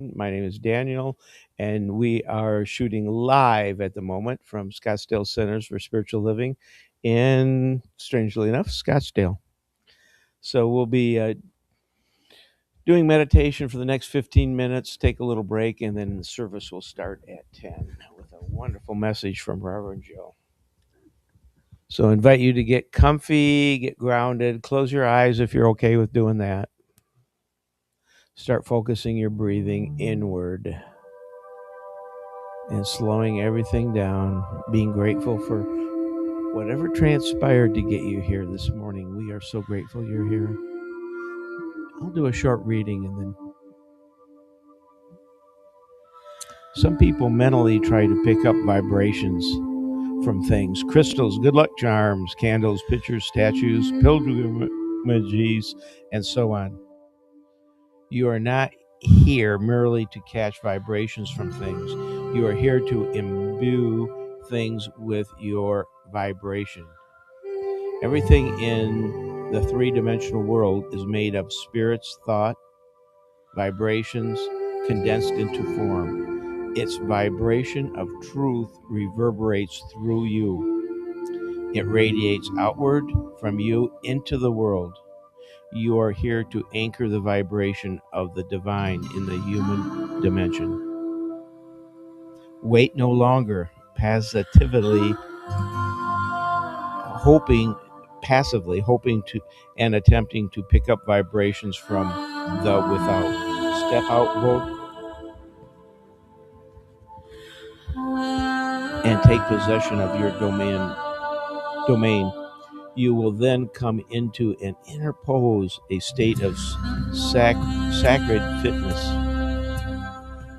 My name is Daniel, and we are shooting live at the moment from Scottsdale Centers for Spiritual Living in, strangely enough, Scottsdale. So we'll be doing meditation for the next 15 minutes, take a little break, and then the service will start at 10 with a wonderful message from Reverend Joe. So I invite you to get comfy, get grounded, close your eyes if you're okay with doing that. Start focusing your breathing inward and slowing everything down, being grateful for whatever transpired to get you here this morning. We are so grateful you're here. I'll do a short reading, and then some people mentally try to pick up vibrations from things: crystals, good luck charms, candles, pictures, statues, pilgrimages, and so on. You are not here merely to catch vibrations from things. You are here to imbue things with your vibration. Everything in the three-dimensional world is made of spirits, thought, vibrations condensed into form. Its vibration of truth reverberates through you. It radiates outward from you into the world. You are here to anchor the vibration of the divine in the human dimension. Wait no longer, passively hoping to and attempting to pick up vibrations from the without. Step out bold and take possession of your domain. You will then come into an inner pose, a state of sacred fitness,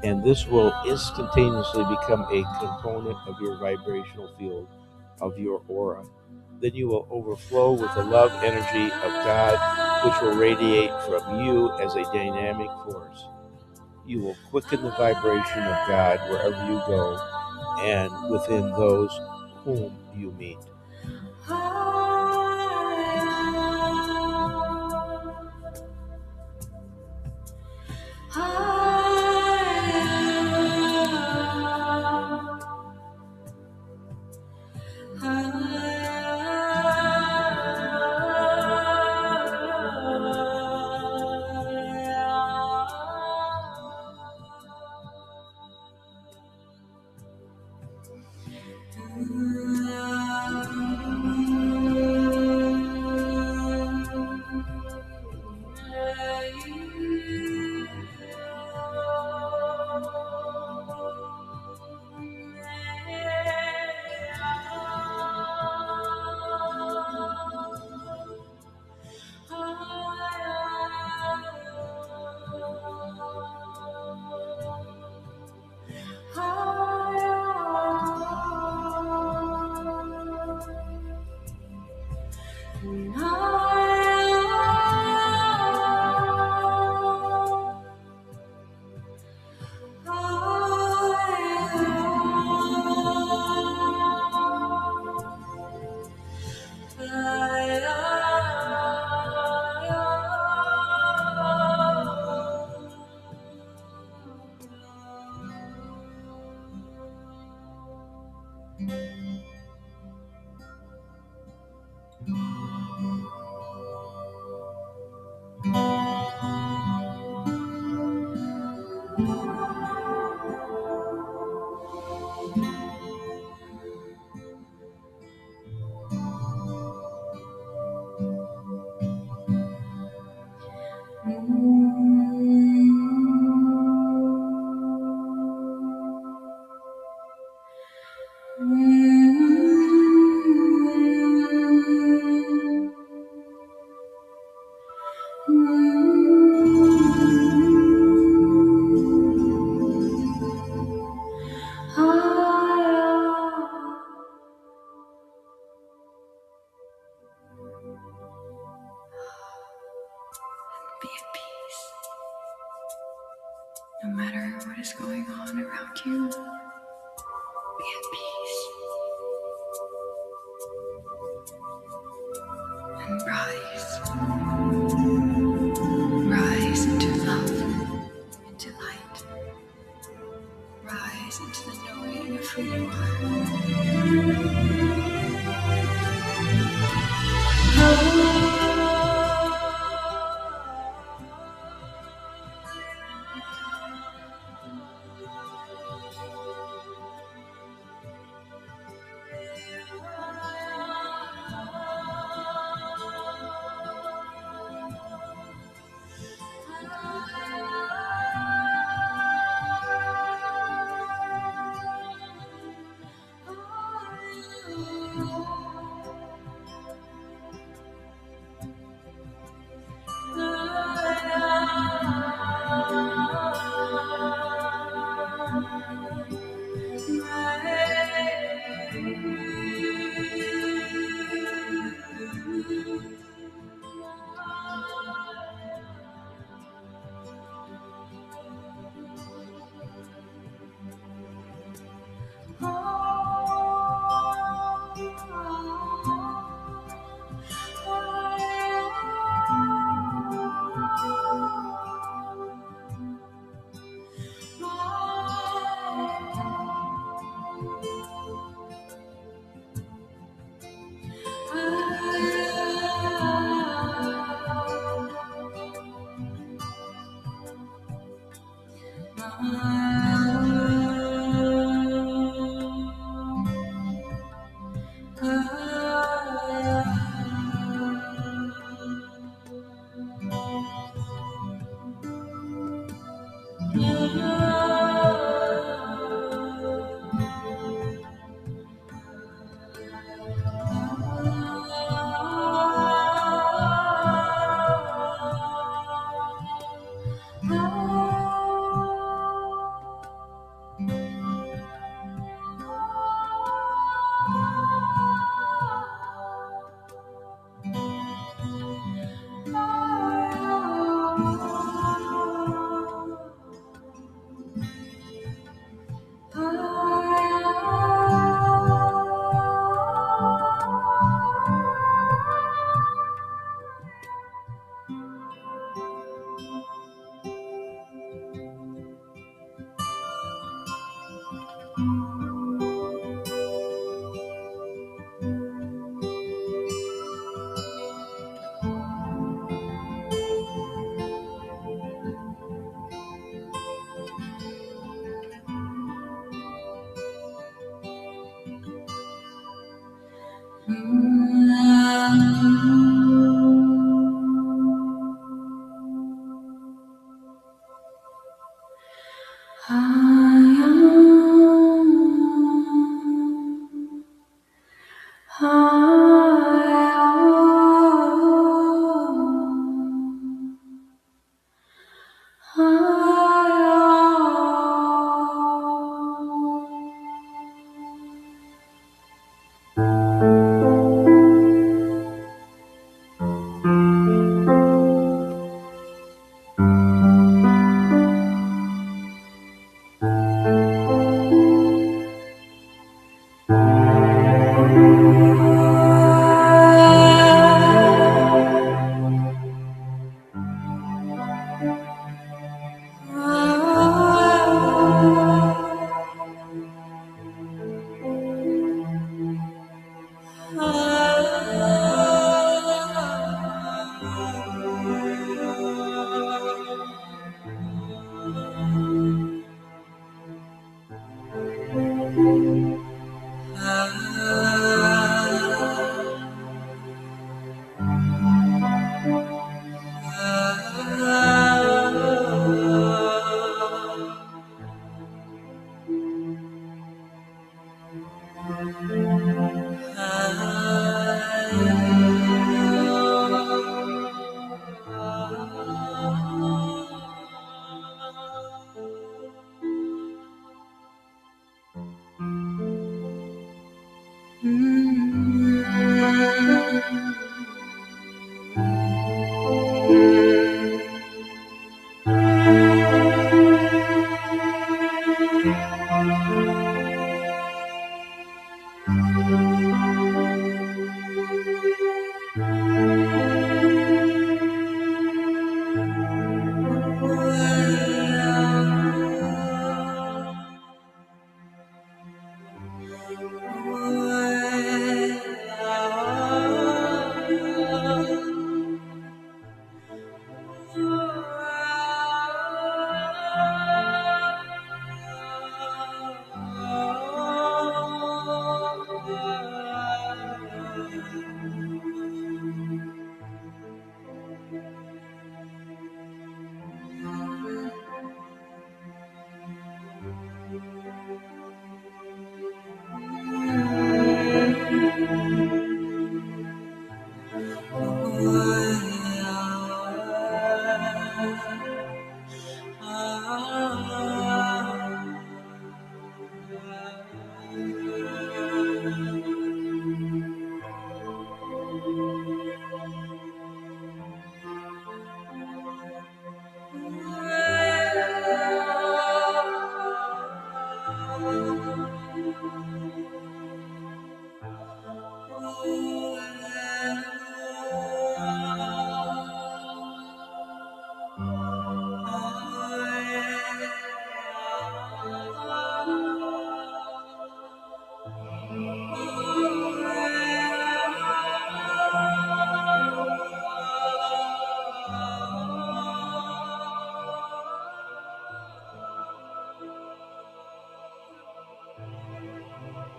and this will instantaneously become a component of your vibrational field, of your aura. Then you will overflow with the love energy of God, which will radiate from you as a dynamic force. You will quicken the vibration of God wherever you go and within those whom you meet. Be at peace. No matter what is going on around you, be at peace. And rise into love, into light. rise into the knowing of who you are.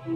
So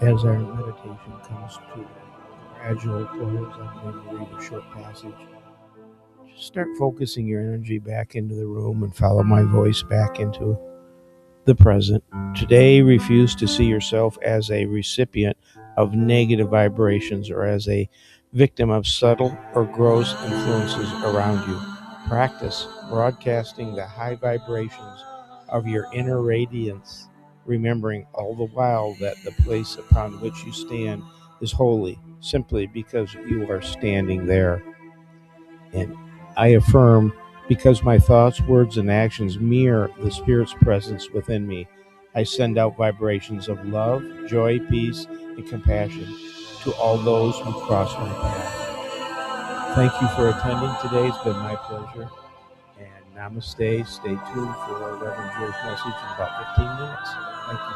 as our meditation comes to a gradual close, I'm going to read a short passage. Just start focusing your energy back into the room and follow my voice back into the present. Today, refuse to see yourself as a recipient of negative vibrations or as a victim of subtle or gross influences around you. Practice broadcasting the high vibrations of your inner radiance, remembering all the while that the place upon which you stand is holy, simply because you are standing there. And I affirm, because my thoughts, words, and actions mirror the Spirit's presence within me, I send out vibrations of love, joy, peace, and compassion to all those who cross my path. Thank you for attending today. It's been my pleasure. And namaste. Stay tuned for Reverend Joe's message in about 15 minutes. Thank you.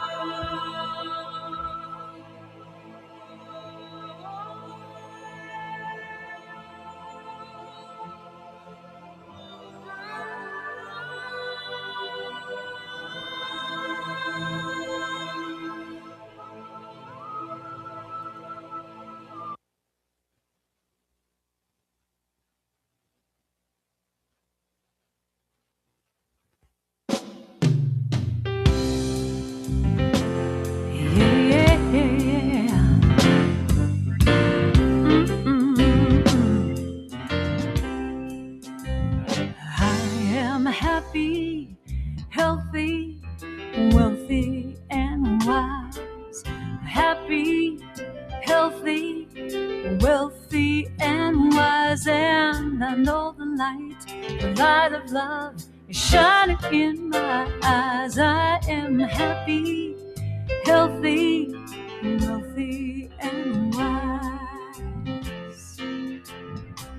Happy, healthy, wealthy, and wise. Happy, healthy, wealthy, and wise. And I know the light of love is shining in my eyes. I am happy, healthy, wealthy, and wise.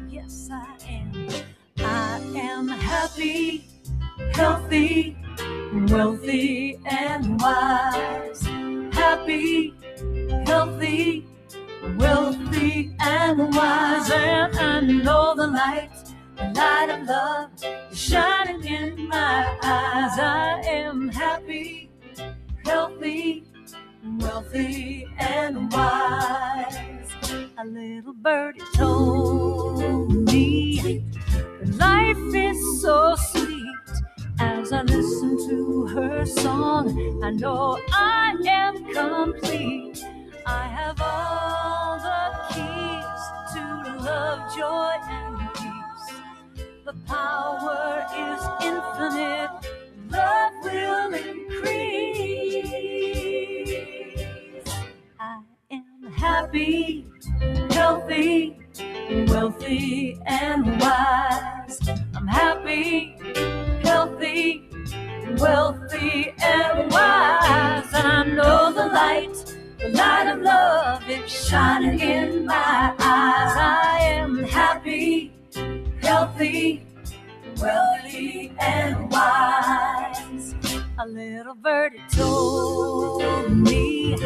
Yes, I am. I am happy, healthy, wealthy, and wise. Happy, healthy, wealthy, and wise. And I know the light of love is shining in my eyes. I am happy, healthy, wealthy, and wise. A little birdie told me life is so sweet. As I listen to her song, I know I am complete. I have all the keys to love, joy and peace. The power is infinite, love will increase. I am happy, healthy, wealthy, and wise. I'm happy, healthy, wealthy, and wise. And I know the light of love is shining in my eyes. I am happy, healthy, wealthy, and wise. A little birdie told me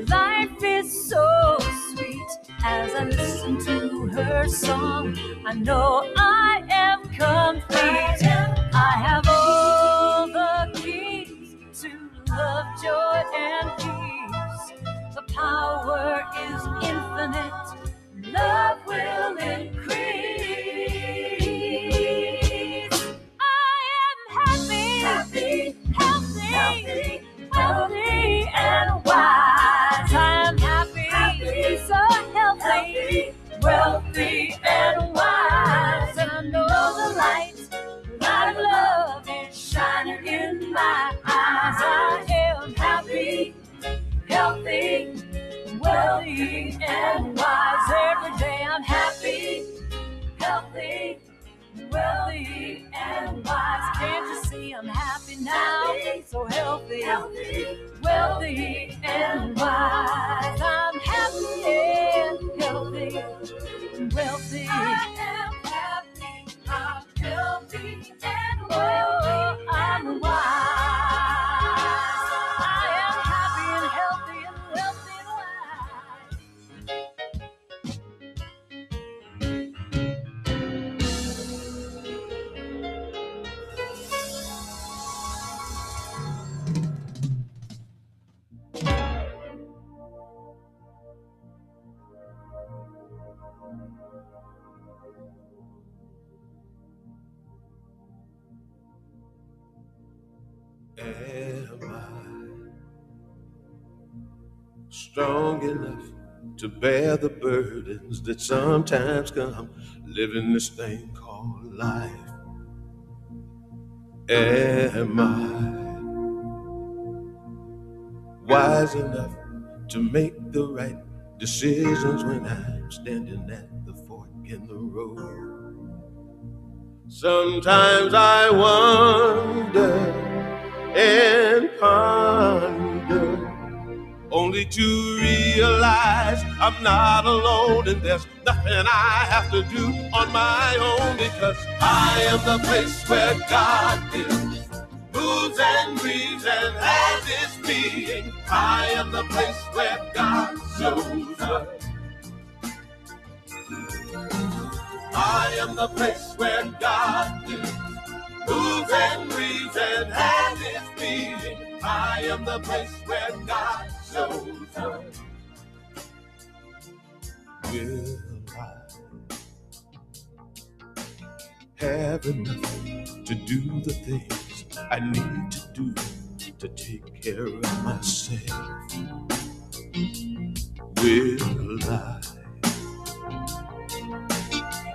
life is so sweet. As I listen to her song, I know I am complete. I have all the keys to love, joy, and peace. The power is infinite, love will increase. I am happy, healthy, wealthy, and wise. I'm happy, so healthy, wealthy, and wise. And I know the light of love is shining in my eyes. I am happy, healthy, wealthy, and wise. Every day I'm happy, healthy, wealthy, and wise. Can't you see I'm happy now? So healthy, wealthy, and wise. I'm happy and healthy, wealthy. I am happy, I'm healthy, and wealthy, I'm wise. I am happy and healthy and wealthy and Am I strong enough to bear the burdens that sometimes come living this thing called life? Am I wise enough to make the right decisions when I'm standing at the fork in the road? Sometimes I wonder and ponder, only to realize I'm not alone, and there's nothing I have to do on my own, because I am the place where God lives, moves and breathes and has its being. I am the place where God shows up. I am the place where God lives, moves and breathes and has its being. I am the place where God shows up. Will I have enough to do the things I need to do to take care of myself? Will I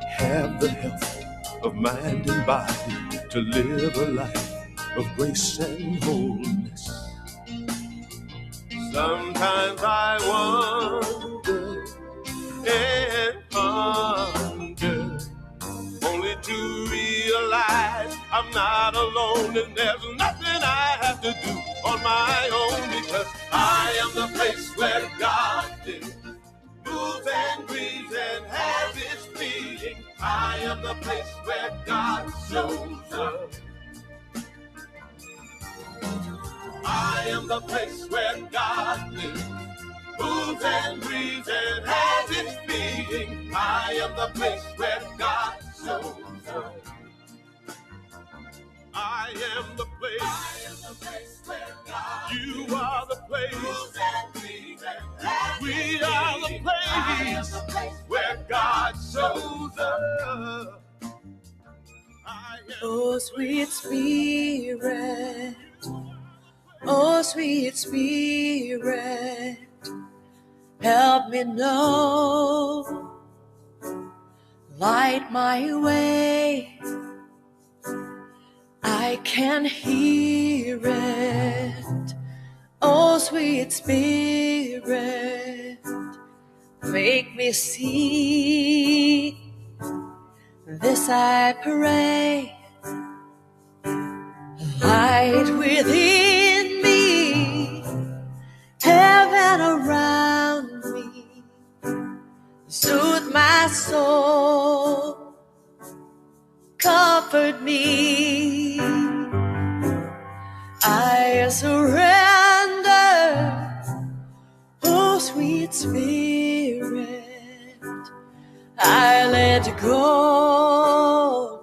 have the health of mind and body to live a life of grace and wholeness? Sometimes I wonder and ponder, only to realize I'm not alone, and there's nothing I have to do on my own, because I am the place where God lives, moves and breathes and has its being. I am the place where God shows up. I am the place where God lives, moves and breathes and has its being. I am the place where God shows up. I am the place. I am the place where God. You are the place. Moves and breathes and has we its are being. The place. I am the place where God shows up. oh, sweet spirit, oh, sweet spirit, help me know light my way. I can hear it. Oh, sweet Spirit, make me see. This I pray. Light within me, heaven around me, soothe my soul, comfort me. I surrender, oh sweet Spirit, I let go,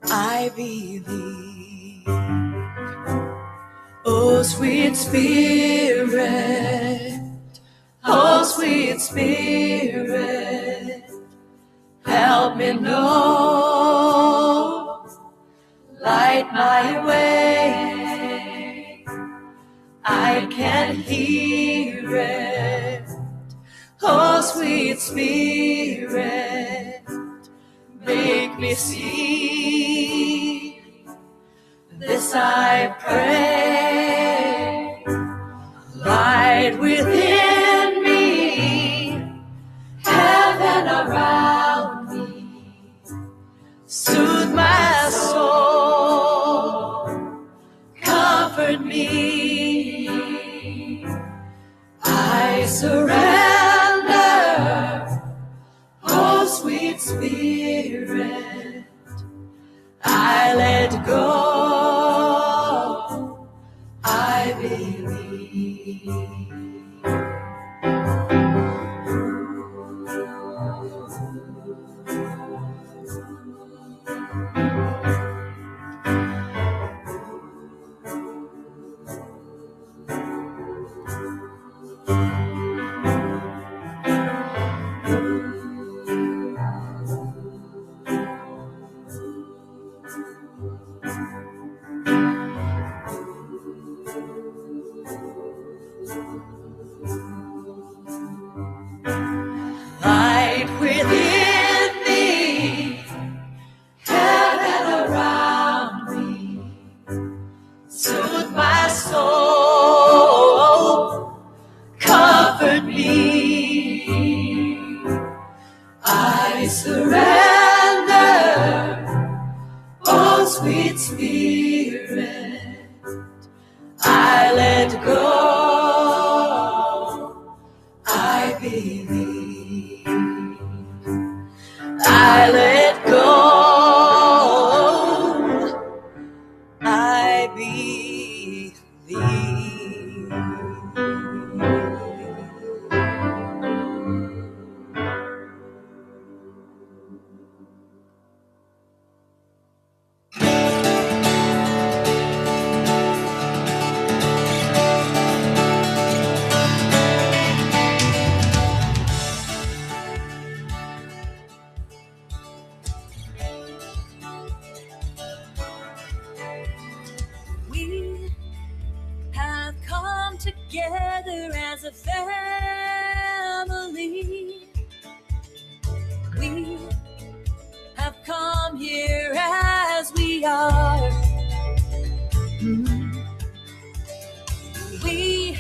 I believe. Oh sweet Spirit, oh sweet Spirit, help me know, light my way. I can hear it. Oh sweet Spirit, make me see. This I pray. Light within me, heaven around me, soothe my soul, comfort me. I surrender, oh sweet Spirit, I let go, I believe. Light within me, heaven around me, soothe my soul, comfort me. I surrender, oh sweet Spirit, I let go, I believe. I let go, I believe. We have come together as a family. We have come here as we are. We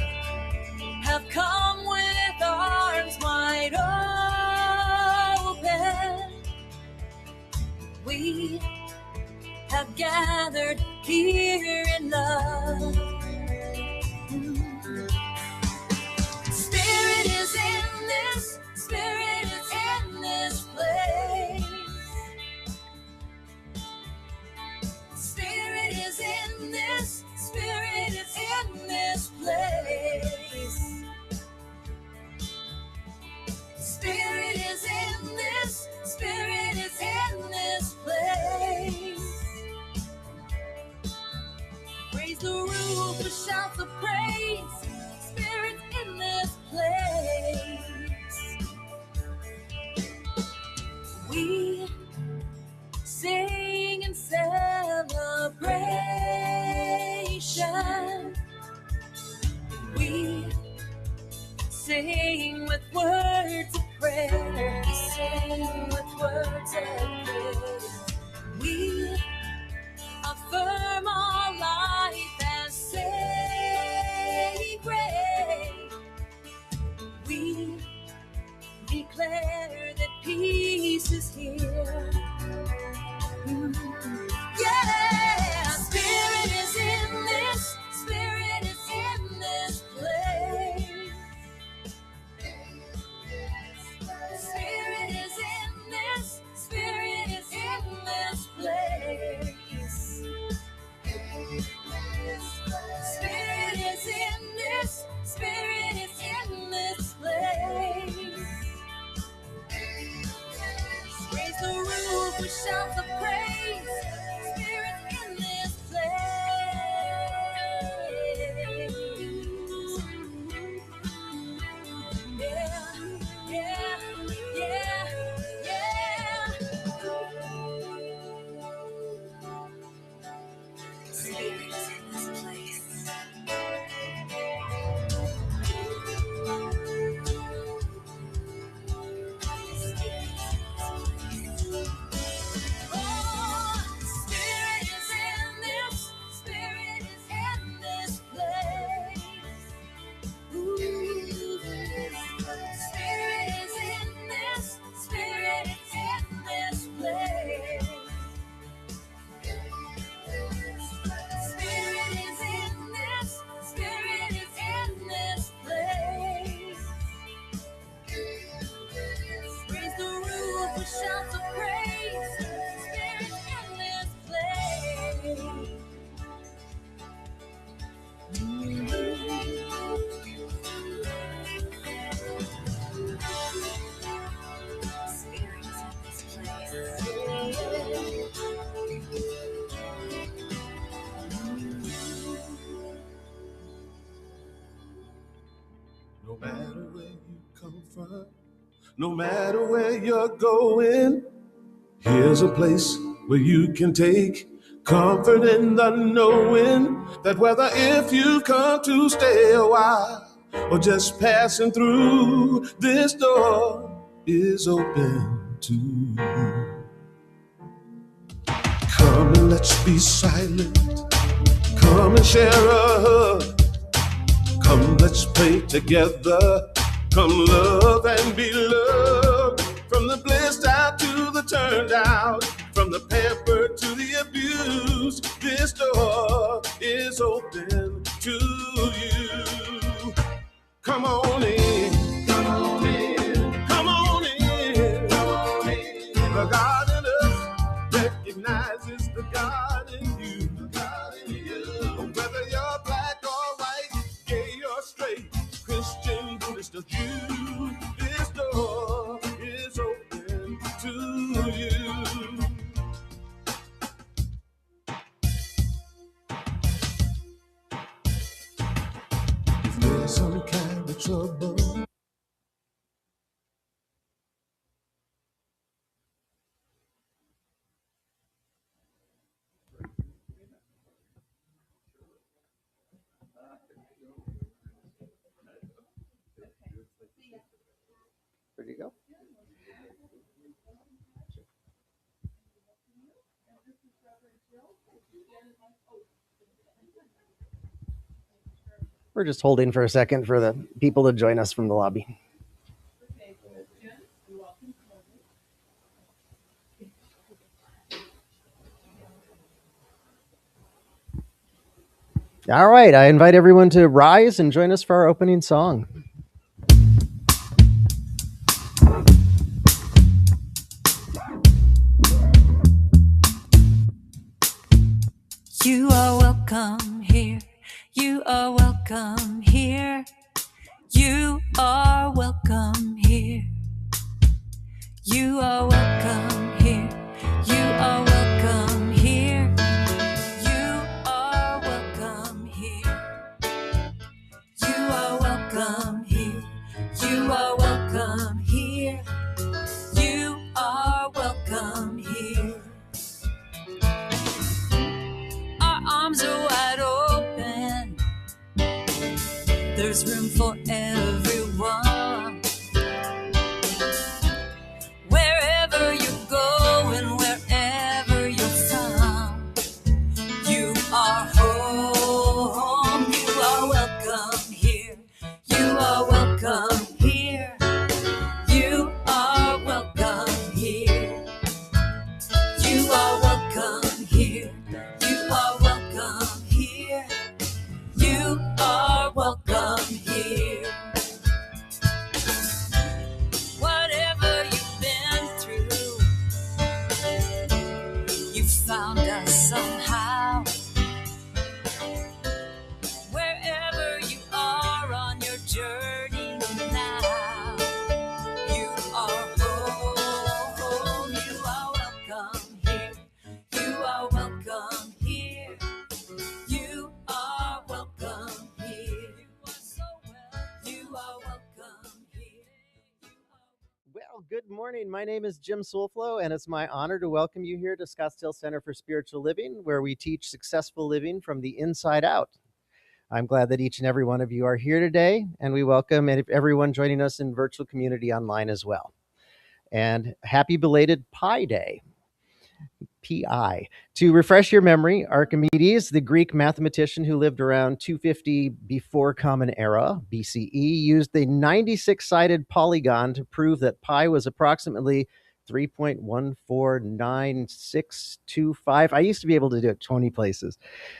have come with arms wide open. We have gathered here in love. Spirit is in this, Spirit is in this place. Spirit is in this, Spirit is in this place. Spirit is in this, Spirit is in this place. Raise the roof with shouts of praise. Spirit in this place. We sing in celebration. We sing with words of prayer, sing with words of praise. We affirm our life and say grace. We declare that peace is here. Yeah, Spirit is in this, Spirit is in this place. Spirit is in this, Spirit is in this place. Spirit is in this, Spirit is in this place. Raise the roof with shouts of praise. Spirit in this place. Yeah, yeah, yeah, yeah. Spirit is in this place. Oh, Spirit is in this, Spirit is in this place. Ooh. Spirit is in this, Spirit is in this place. Spirit is in this, Spirit is in this place. Raise the roof with shouts of praise. Spirit in this place. Spirit is in this place. No matter where you come from, no matter where you're going, here's a place where you can take comfort in the knowing that whether if you've come to stay a while or just passing through, this door is open to you. Come and let's be silent. Come and share a hug. Come, let's pray together. Come, love and be loved. From the blessed out to the turned out, from the pampered to the abused, this door is open to you. Come on in. Come on in. Come on in. Come on in. The God in us recognizes the God in you. The God in you. Whether you're black or white, gay or straight, Christian, Buddhist or Jew, this door is open to you. If there's some kind of trouble, Where'd you go? We're just holding for a second for the people to join us from the lobby. All right, I invite everyone to rise and join us for our opening song. You are welcome here. You are welcome here. You are welcome here. You are welcome here. You are welcome here. You are welcome here. You are welcome here. You are welcome here. You are welcome here. Our arms are wide open. There's room for everyone. Good morning. My name is Jim Soulflow, and it's my honor to welcome you here to Scottsdale Center for Spiritual Living, where we teach successful living from the inside out. I'm glad that each and every one of you are here today, and we welcome everyone joining us in virtual community online as well. And happy belated Pi Day. Pi. To refresh your memory, Archimedes, the Greek mathematician who lived around 250 before Common Era, BCE, used the 96-sided polygon to prove that pi was approximately 3.149625. I used to be able to do it 20 places,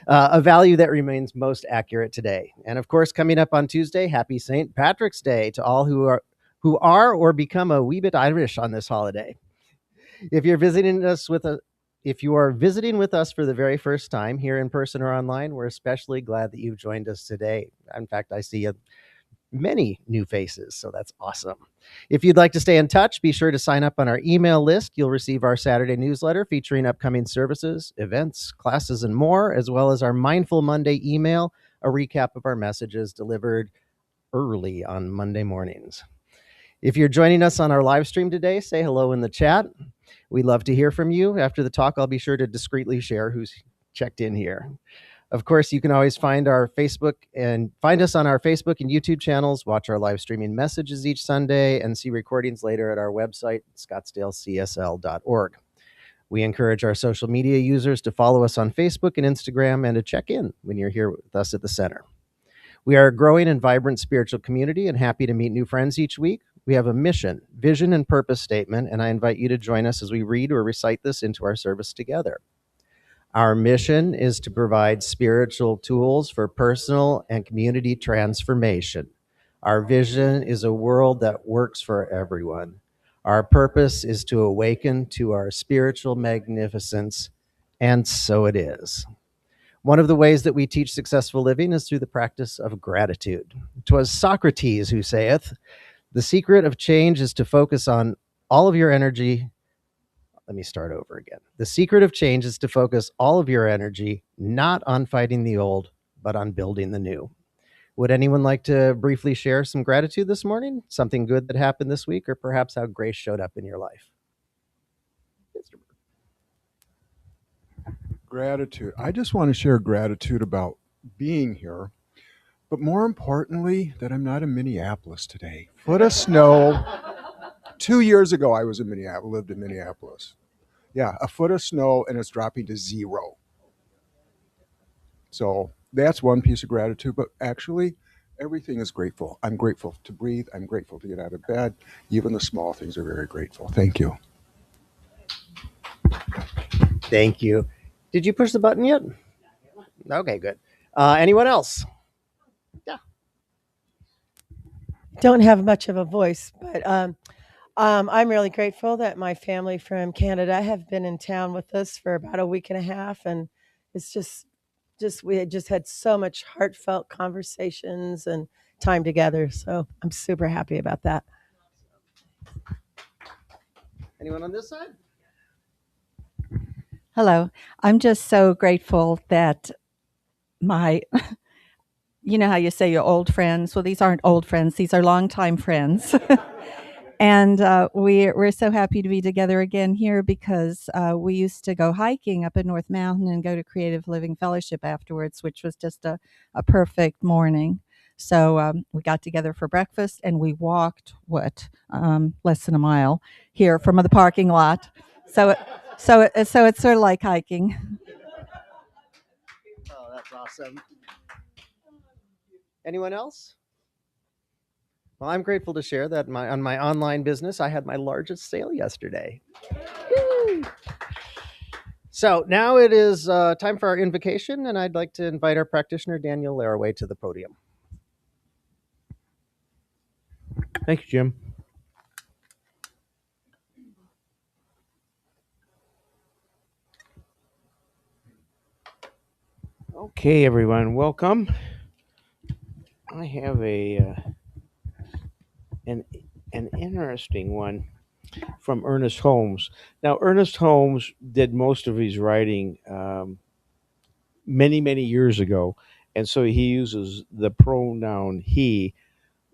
a value that remains most accurate today. And of course, coming up on Tuesday, happy St. Patrick's Day to all who are or become a wee bit Irish on this holiday. If you are visiting with us for the very first time here in person or online, we're especially glad that you've joined us today. In fact, I see many new faces, so that's awesome. If you'd like to stay in touch, be sure to sign up on our email list. You'll receive our Saturday newsletter featuring upcoming services, events, classes, and more, as well as our Mindful Monday email, a recap of our messages delivered early on Monday mornings. If you're joining us on our live stream today, say hello in the chat. We'd love to hear from you. After the talk, I'll be sure to discreetly share who's checked in here. Of course, you can always find us on our Facebook and YouTube channels, watch our live streaming messages each Sunday, and see recordings later at our website, scottsdalecsl.org. We encourage our social media users to follow us on Facebook and Instagram and to check in when you're here with us at the center. We are a growing and vibrant spiritual community and happy to meet new friends each week. We have a mission, vision, and purpose statement, and I invite you to join us as we read or recite this into our service together. Our mission is to provide spiritual tools for personal and community transformation. Our vision is a world that works for everyone. Our purpose is to awaken to our spiritual magnificence, and so it is. One of the ways that we teach successful living is through the practice of gratitude. 'Twas Socrates who saith, "The secret of change is to focus on all of your energy." Let me start over again. The secret of change is to focus all of your energy, not on fighting the old, but on building the new. Would anyone like to briefly share some gratitude this morning? Something good that happened this week, or perhaps how grace showed up in your life? Gratitude. I just want to share gratitude about being here, but more importantly, that I'm not in Minneapolis today. Foot of snow. 2 years ago, I was in Minneapolis, lived in Minneapolis. Yeah, a foot of snow, and it's dropping to 0. So that's one piece of gratitude, but actually, everything is grateful. I'm grateful to breathe. I'm grateful to get out of bed. Even the small things are very grateful. Thank you. Thank you. Did you push the button yet? Okay, good. Anyone else? Yeah. Don't have much of a voice, but I'm really grateful that my family from Canada have been in town with us for about a week and a half, and it's just we had just had so much heartfelt conversations and time together. So I'm super happy about that. Anyone on this side? Hello. I'm just so grateful that you know how you say you're old friends? Well, these aren't old friends. These are longtime friends. And we're so happy to be together again here because we used to go hiking up in North Mountain and go to Creative Living Fellowship afterwards, which was just a perfect morning. So we got together for breakfast and we walked, less than a mile here from the parking lot. So it's sort of like hiking. Oh, that's awesome. Anyone else? Well, I'm grateful to share that on my online business, I had my largest sale yesterday. Woo! So now it is time for our invocation, and I'd like to invite our practitioner, Daniel Laraway, to the podium. Thank you, Jim. Okay, everyone, welcome. I have an interesting one from Ernest Holmes. Now, Ernest Holmes did most of his writing many years ago, and so he uses the pronoun he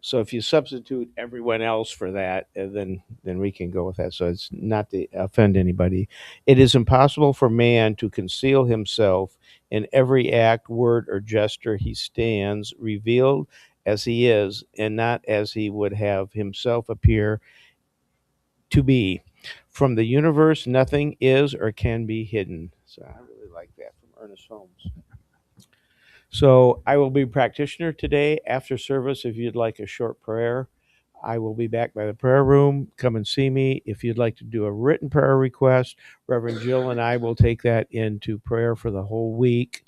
So if you substitute everyone else for that, then we can go with that. So it's not to offend anybody. It is impossible for man to conceal himself in every act, word, or gesture. He stands revealed as he is, and not as he would have himself appear to be. From the universe, nothing is or can be hidden. So I really like that from Ernest Holmes. So I will be practitioner today after service. If you'd like a short prayer, I will be back by the prayer room. Come and see me. If you'd like to do a written prayer request, Reverend Jill and I will take that into prayer for the whole week.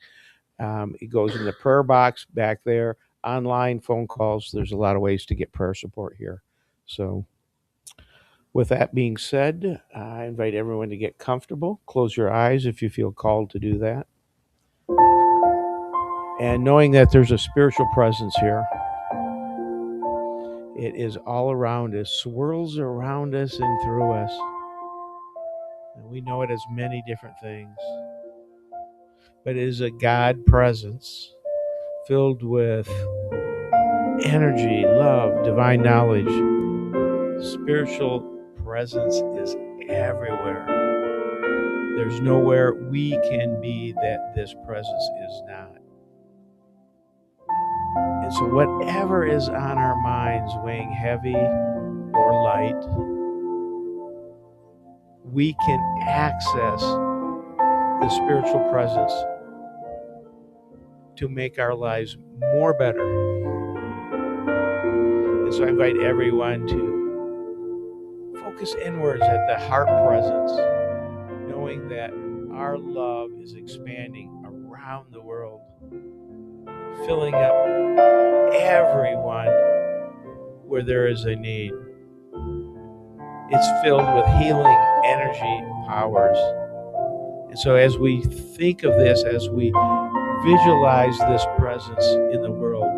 It goes in the prayer box back there. Online, phone calls. There's a lot of ways to get prayer support here. So with that being said, I invite everyone to get comfortable. Close your eyes if you feel called to do that. And knowing that there's a spiritual presence here, it is all around us, swirls around us and through us. And we know it as many different things. But it is a God presence filled with energy, love, divine knowledge. Spiritual presence is everywhere. There's nowhere we can be that this presence is not. And so whatever is on our minds, weighing heavy or light, we can access the spiritual presence to make our lives more better. And so I invite everyone to focus inwards at the heart presence, knowing that our love is expanding around the world, filling up everyone where there is a need. It's filled with healing energy powers. And so as we think of this, as we visualize this presence in the world,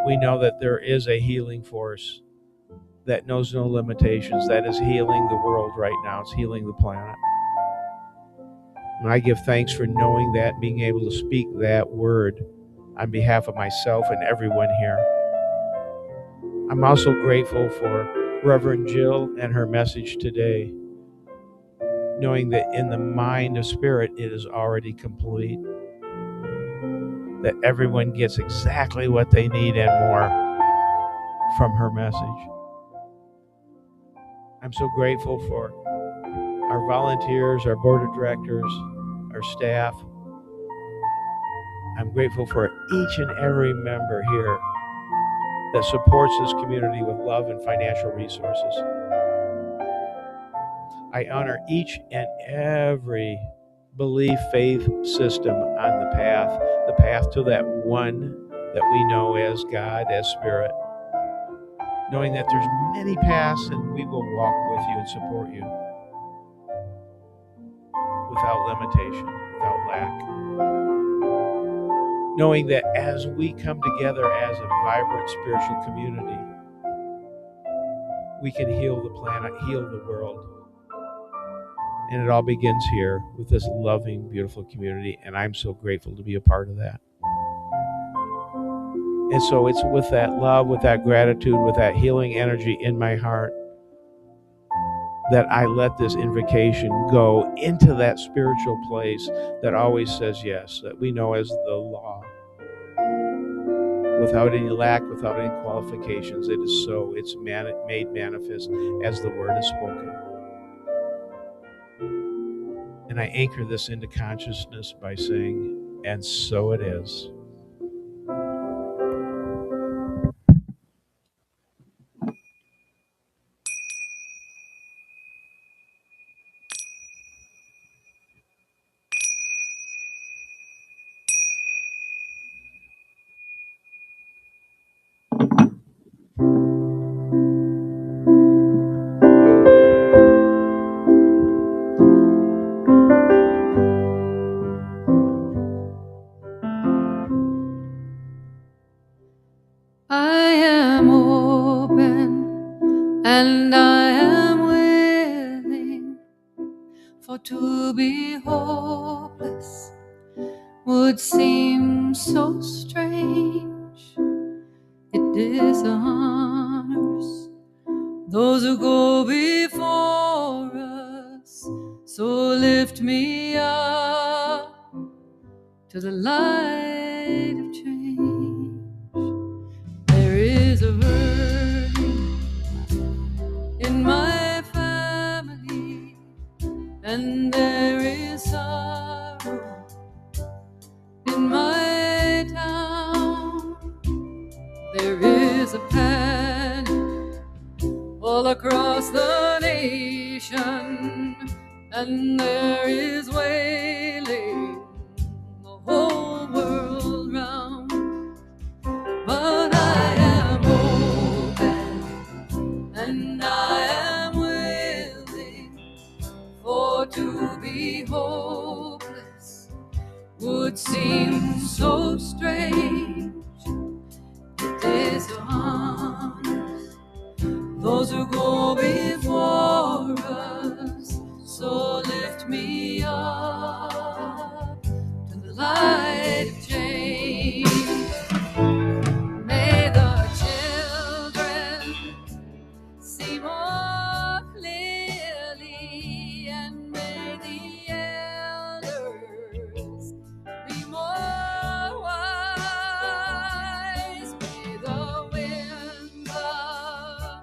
we know that there is a healing force that knows no limitations, that is healing the world right now. It's healing the planet. And I give thanks for knowing that, being able to speak that word on behalf of myself and everyone here. I'm also grateful for Reverend Jill and her message today, knowing that in the mind of spirit, it is already complete, that everyone gets exactly what they need and more from her message. I'm so grateful for our volunteers, our board of directors, our staff. I'm grateful for each and every member here that supports this community with love and financial resources. I honor each and every belief, faith system on the path to that one that we know as God, as Spirit, knowing that there's many paths and we will walk with you and support you without limitation, without lack. Knowing that as we come together as a vibrant spiritual community, we can heal the planet, heal the world. And it all begins here with this loving, beautiful community, and I'm so grateful to be a part of that. And so it's with that love, with that gratitude, with that healing energy in my heart that I let this invocation go into that spiritual place that always says yes, that we know as the law. Without any lack, without any qualifications, it is so. It's made manifest as the word is spoken. And I anchor this into consciousness by saying, and so it is. I am open and I am willing, for to be hopeless would seem so strange. It is those who go before us. So lift me up to the light of change. There is a burning in my family, and there is sorrow in my town. There is a panic all across the nation, and there is wailing the whole world round. But I am open and I am willing, for to be hopeless would seem so strange. It dishonors those who go before us. So lift me up to the light of change. May the children see more clearly, and may the elders be more wise. May the winds of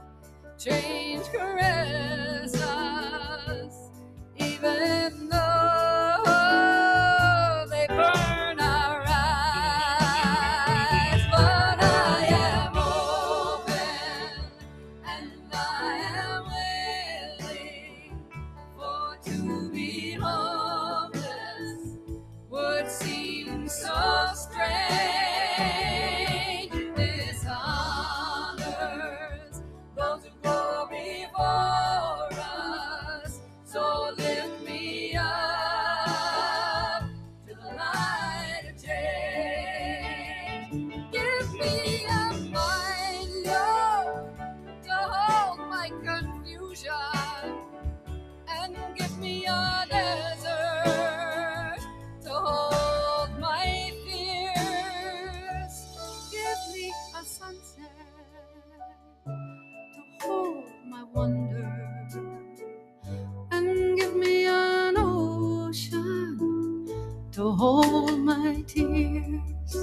change caress us, even though they burn our eyes. But I am open and I am willing, for to be hopeless would seem so strange. This honors those who go before us. So lift me up to the light of change. Give me a mind, Lord, to hold my confusion, and give me a desert to hold my fears. Give me a sunset to hold my wonder, and give me an ocean to hold my tears.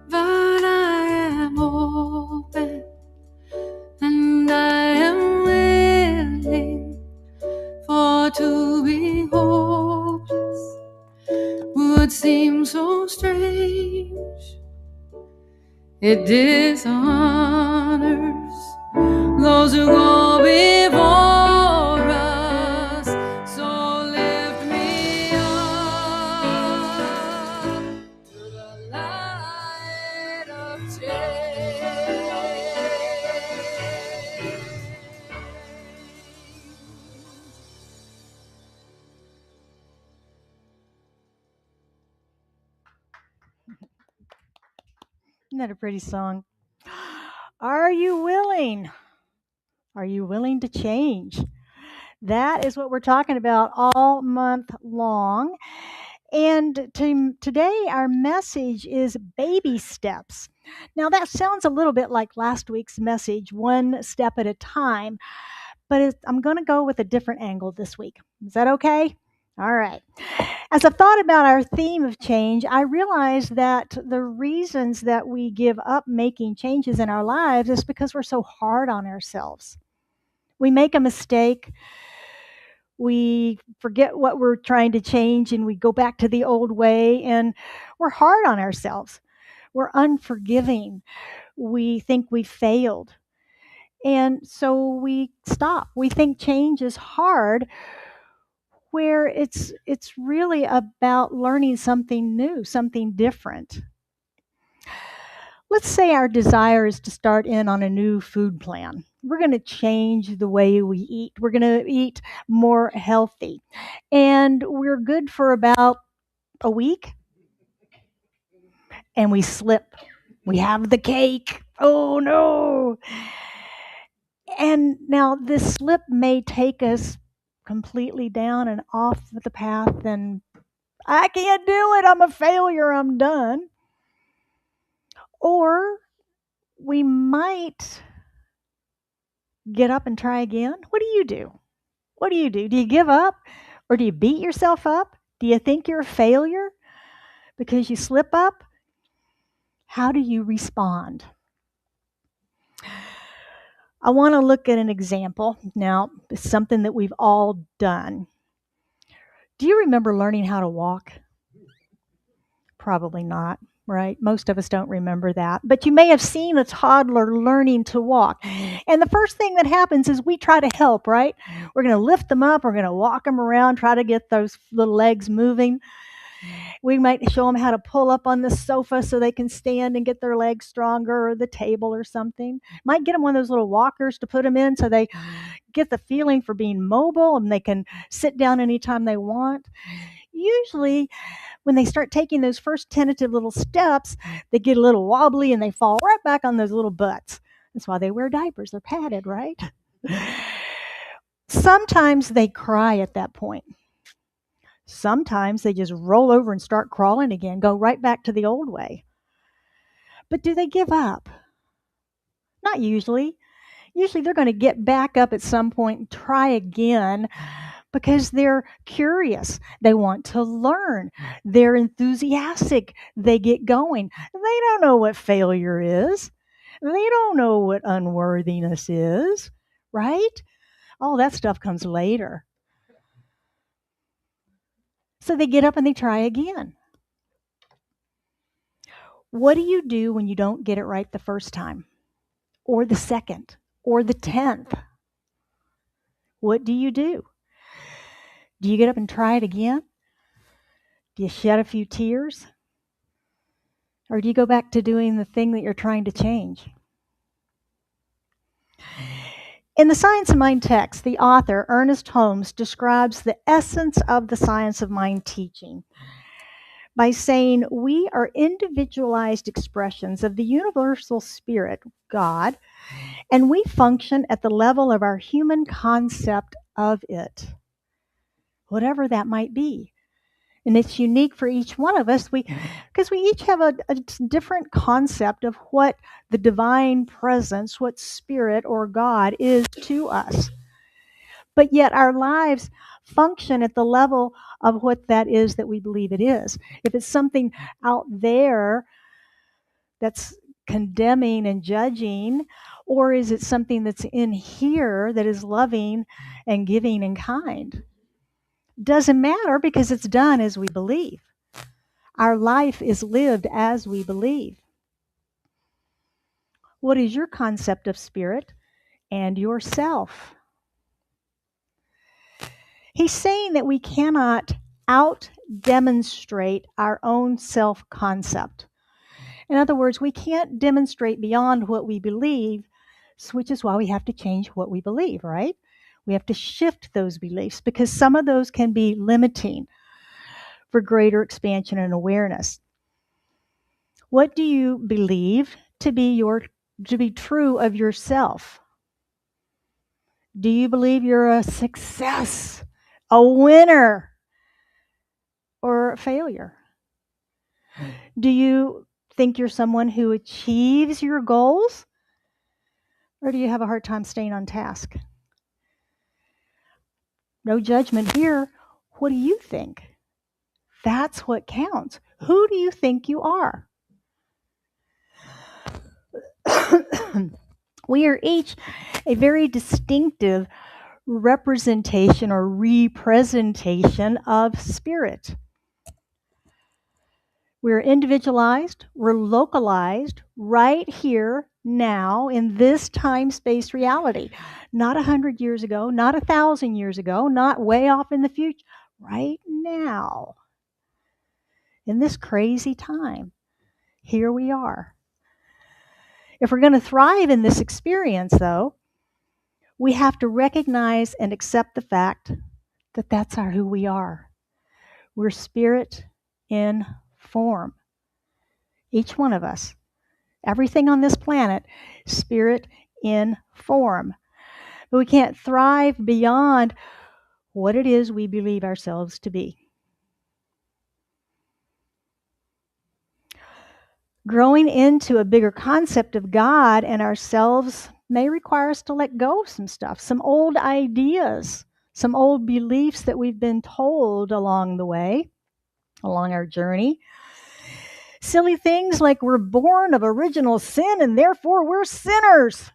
But I am open and I am willing, for to be hopeless would seem so strange. It dishonors those who go before us. So lift me up to the light of change. Isn't that a pretty song? Are you willing? Are you willing to change? That is what we're talking about all month long. And today, our message is baby steps. Now, that sounds a little bit like last week's message, one step at a time, but I'm going to go with a different angle this week. Is that okay? All right. As I thought about our theme of change, I realized that the reasons that we give up making changes in our lives is because we're so hard on ourselves. We make a mistake, we forget what we're trying to change, and we go back to the old way, and we're hard on ourselves. We're unforgiving. We think we failed. And so we stop. We think change is hard, where it's really about learning something new, something different. Let's say our desire is to start in on a new food plan. We're going to change the way we eat. We're going to eat more healthy. And we're good for about a week, and we slip. We have the cake. Oh no. And now this slip may take us completely down and off the path, and I can't do it. I'm a failure. I'm done. Or we might get up and try again? What do you do? What do you do? Do you give up? Or do you beat yourself up? Do you think you're a failure because you slip up? How do you respond? I want to look at an example. Now, it's something that we've all done. Do you remember learning how to walk? Probably not, right? Most of us don't remember that. But you may have seen a toddler learning to walk. And the first thing that happens is we try to help, right? We're going to lift them up, we're going to walk them around, try to get those little legs moving. We might show them how to pull up on the sofa so they can stand and get their legs stronger, or the table or something. Might get them one of those little walkers to put them in so they get the feeling for being mobile and they can sit down anytime they want. Usually, when they start taking those first tentative little steps, they get a little wobbly and they fall right back on those little butts. That's why they wear diapers. They're padded, right? Sometimes they cry at that point. Sometimes they just roll over and start crawling again, go right back to the old way. But do they give up? Not usually. Usually they're going to get back up at some point and try again because they're curious. They want to learn. They're enthusiastic. They get going. They don't know what failure is. They don't know what unworthiness is, right? All that stuff comes later. So they get up and they try again. What do you do when you don't get it right the first time, or the second, or the 10th? What do you do? Do you get up and try it again? Do you shed a few tears? Or do you go back to doing the thing that you're trying to change? In the Science of Mind text, the author, Ernest Holmes, describes the essence of the Science of Mind teaching by saying we are individualized expressions of the universal spirit, God, and we function at the level of our human concept of it, whatever that might be. And it's unique for each one of us because we each have a different concept of what the divine presence, what spirit or God is to us. But yet our lives function at the level of what that is that we believe it is. If it's something out there that's condemning and judging, or is it something that's in here that is loving and giving and kind? Doesn't matter because it's done as we believe. Our life is lived as we believe. What is your concept of spirit and yourself? He's saying that we cannot out-demonstrate our own self-concept. In other words, we can't demonstrate beyond what we believe, which is why we have to change what we believe, right? We have to shift those beliefs because some of those can be limiting for greater expansion and awareness. What do you believe to be true of yourself? Do you believe you're a success, a winner, or a failure? Do you think you're someone who achieves your goals? Or do you have a hard time staying on task? No judgment here. What do you think? That's what counts. Who do you think you are? We are each a very distinctive representation or representation of spirit. We're individualized, we're localized right here, now, in this time-space reality. Not 100 years ago, not 1,000 years ago, not way off in the future. Right now. In this crazy time, here we are. If we're going to thrive in this experience, though, we have to recognize and accept the fact that that's who we are. We're spirit in form. Each one of us. Everything on this planet, spirit in form. But we can't thrive beyond what it is we believe ourselves to be. Growing into a bigger concept of God and ourselves may require us to let go of some stuff, some old ideas, some old beliefs that we've been told along the way, along our journey. Silly things like we're born of original sin and therefore we're sinners.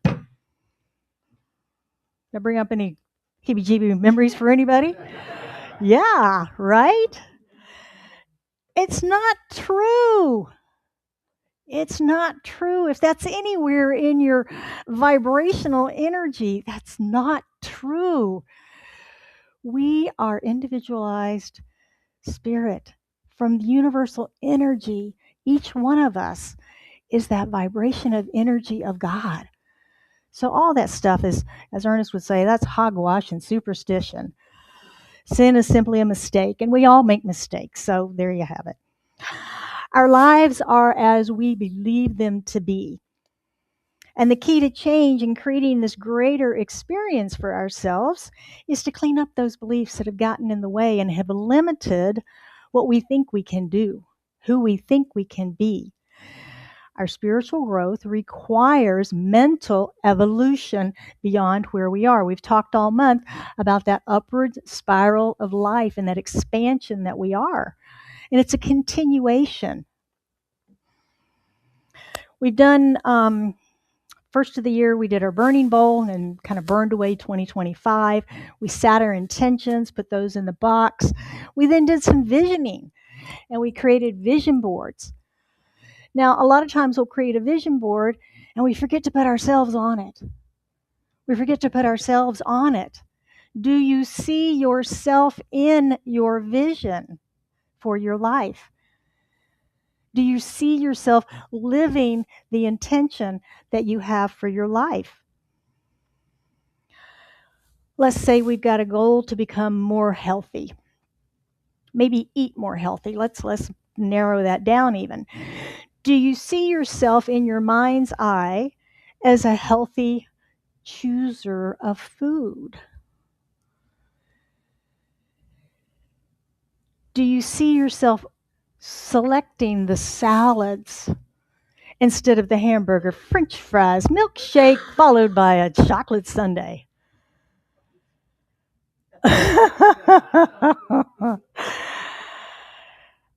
That bring up any heebie-jeebie memories for anybody? Yeah, right? It's not true. It's not true. If that's anywhere in your vibrational energy, that's not true. We are individualized spirit from the universal energy. Each one of us is that vibration of energy of God. So all that stuff is, as Ernest would say, that's hogwash and superstition. Sin is simply a mistake, and we all make mistakes. So there you have it. Our lives are as we believe them to be. And the key to change and creating this greater experience for ourselves is to clean up those beliefs that have gotten in the way and have limited what we think we can do, who we think we can be. Our spiritual growth requires mental evolution beyond where we are. We've talked all month about that upward spiral of life and that expansion that we are. And it's a continuation. We've done, first of the year, we did our burning bowl and kind of burned away 2025. We set our intentions, put those in the box. We then did some visioning and we created vision boards. Now, a lot of times we'll create a vision board and we forget to put ourselves on it. We forget to put ourselves on it. Do you see yourself in your vision for your life? Do you see yourself living the intention that you have for your life? Let's say we've got a goal to become more healthy. Maybe eat more healthy. Let's narrow that down even. Do you see yourself in your mind's eye as a healthy chooser of food? Do you see yourself selecting the salads instead of the hamburger, French fries, milkshake, followed by a chocolate sundae?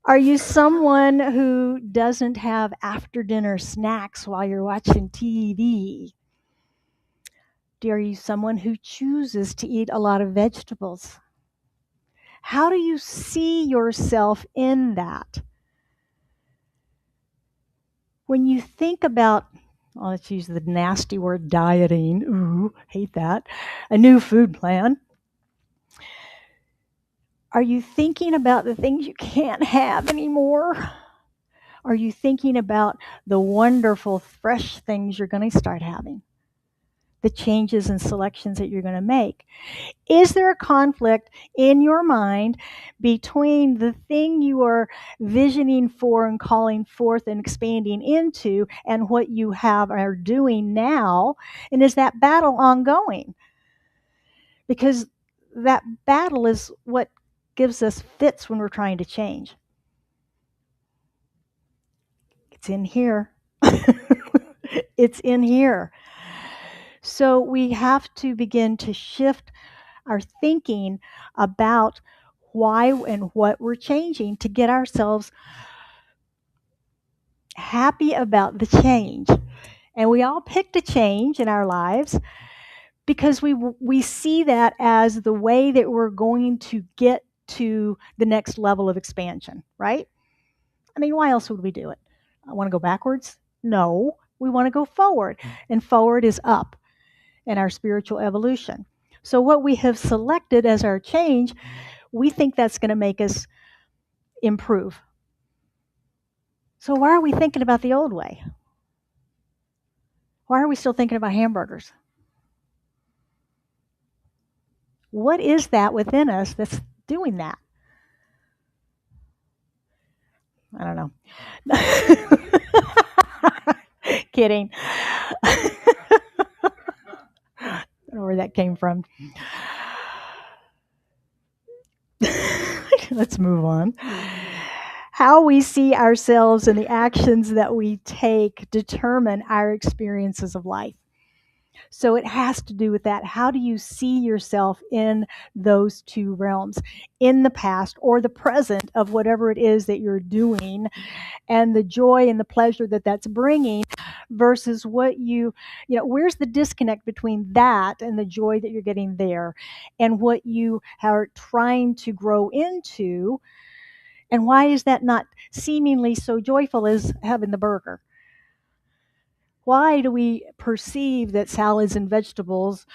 Are you someone who doesn't have after dinner snacks while you're watching TV? Are you someone who chooses to eat a lot of vegetables? How do you see yourself in that? When you think about, let's use the nasty word dieting, ooh, hate that, a new food plan, are you thinking about the things you can't have anymore? Are you thinking about the wonderful, fresh things you're going to start having? The changes and selections that you're going to make? Is there a conflict in your mind between the thing you are visioning for and calling forth and expanding into and what you have are doing now? And is that battle ongoing? Because that battle is what gives us fits when we're trying to change. It's in here. It's in here. So we have to begin to shift our thinking about why and what we're changing to get ourselves happy about the change. And we all picked a change in our lives because we see that as the way that we're going to get to the next level of expansion, right? I mean, why else would we do it? I want to go backwards? No, we want to go forward. And forward is up in our spiritual evolution. So what we have selected as our change, we think that's going to make us improve. So why are we thinking about the old way? Why are we still thinking about hamburgers? What is that within us that's doing that? I don't know. Kidding. I don't know where that came from. Let's move on. How we see ourselves and the actions that we take determine our experiences of life. So it has to do with that. How do you see yourself in those two realms, in the past or the present of whatever it is that you're doing, and the joy and the pleasure that that's bringing versus what where's the disconnect between that and the joy that you're getting there and what you are trying to grow into? And why is that not seemingly so joyful as having the burger? Why do we perceive that salads and vegetables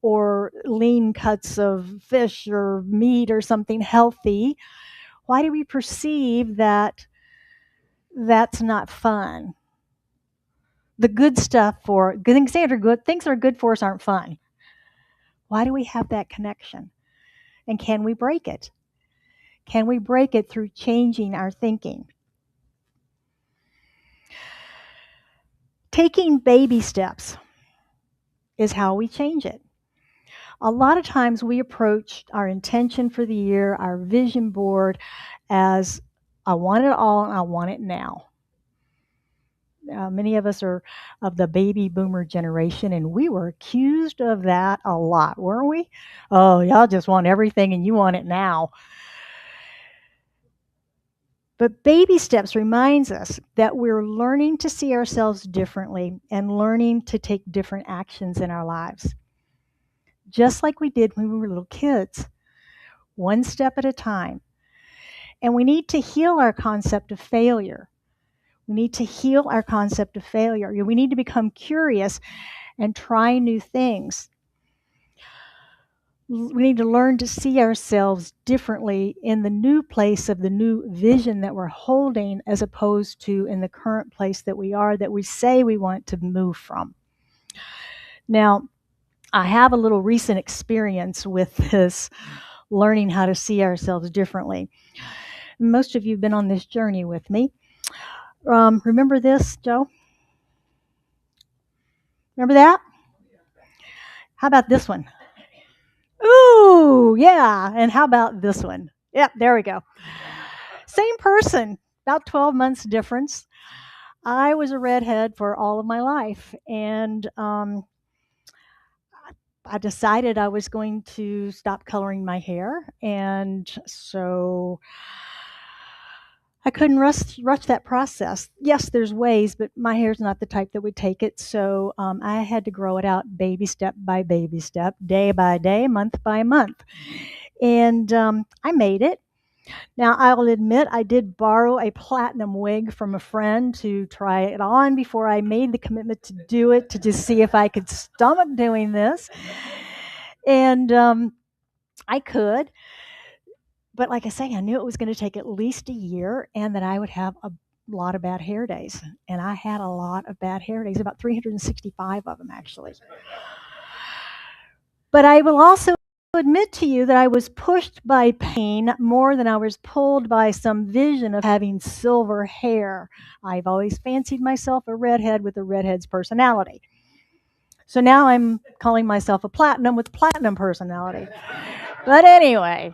or lean cuts of fish or meat or something healthy, why do we perceive that that's not fun? The good stuff for things that are good for us aren't fun. Why do we have that connection? And can we break it? Can we break it through changing our thinking? Taking baby steps is how we change it. A lot of times we approach our intention for the year, our vision board, as I want it all and I want it now. Many of us are of the baby boomer generation, and we were accused of that a lot, weren't we? Oh, y'all just want everything and you want it now. But baby steps reminds us that we're learning to see ourselves differently and learning to take different actions in our lives. Just like we did when we were little kids, one step at a time. And we need to heal our concept of failure. We need to heal our concept of failure. We need to become curious and try new things. We need to learn to see ourselves differently in the new place of the new vision that we're holding, as opposed to in the current place that we are, that we say we want to move from. Now, I have a little recent experience with this, learning how to see ourselves differently. Most of you have been on this journey with me. Remember this, Joe? Remember that? How about this one? Ooh, yeah. And how about this one? Yep, there we go. Same person, about 12 months difference. I was a redhead for all of my life, and I decided I was going to stop coloring my hair, and so I couldn't rush that process. Yes, there's ways, but my hair's not the type that would take it, so I had to grow it out baby step by baby step, day by day, month by month. And I made it. Now, I'll admit I did borrow a platinum wig from a friend to try it on before I made the commitment to do it, to just see if I could stomach doing this. And I could. But like I say, I knew it was going to take at least a year and that I would have a lot of bad hair days. And I had a lot of bad hair days, about 365 of them, actually. But I will also admit to you that I was pushed by pain more than I was pulled by some vision of having silver hair. I've always fancied myself a redhead with a redhead's personality. So now I'm calling myself a platinum with platinum personality. But anyway,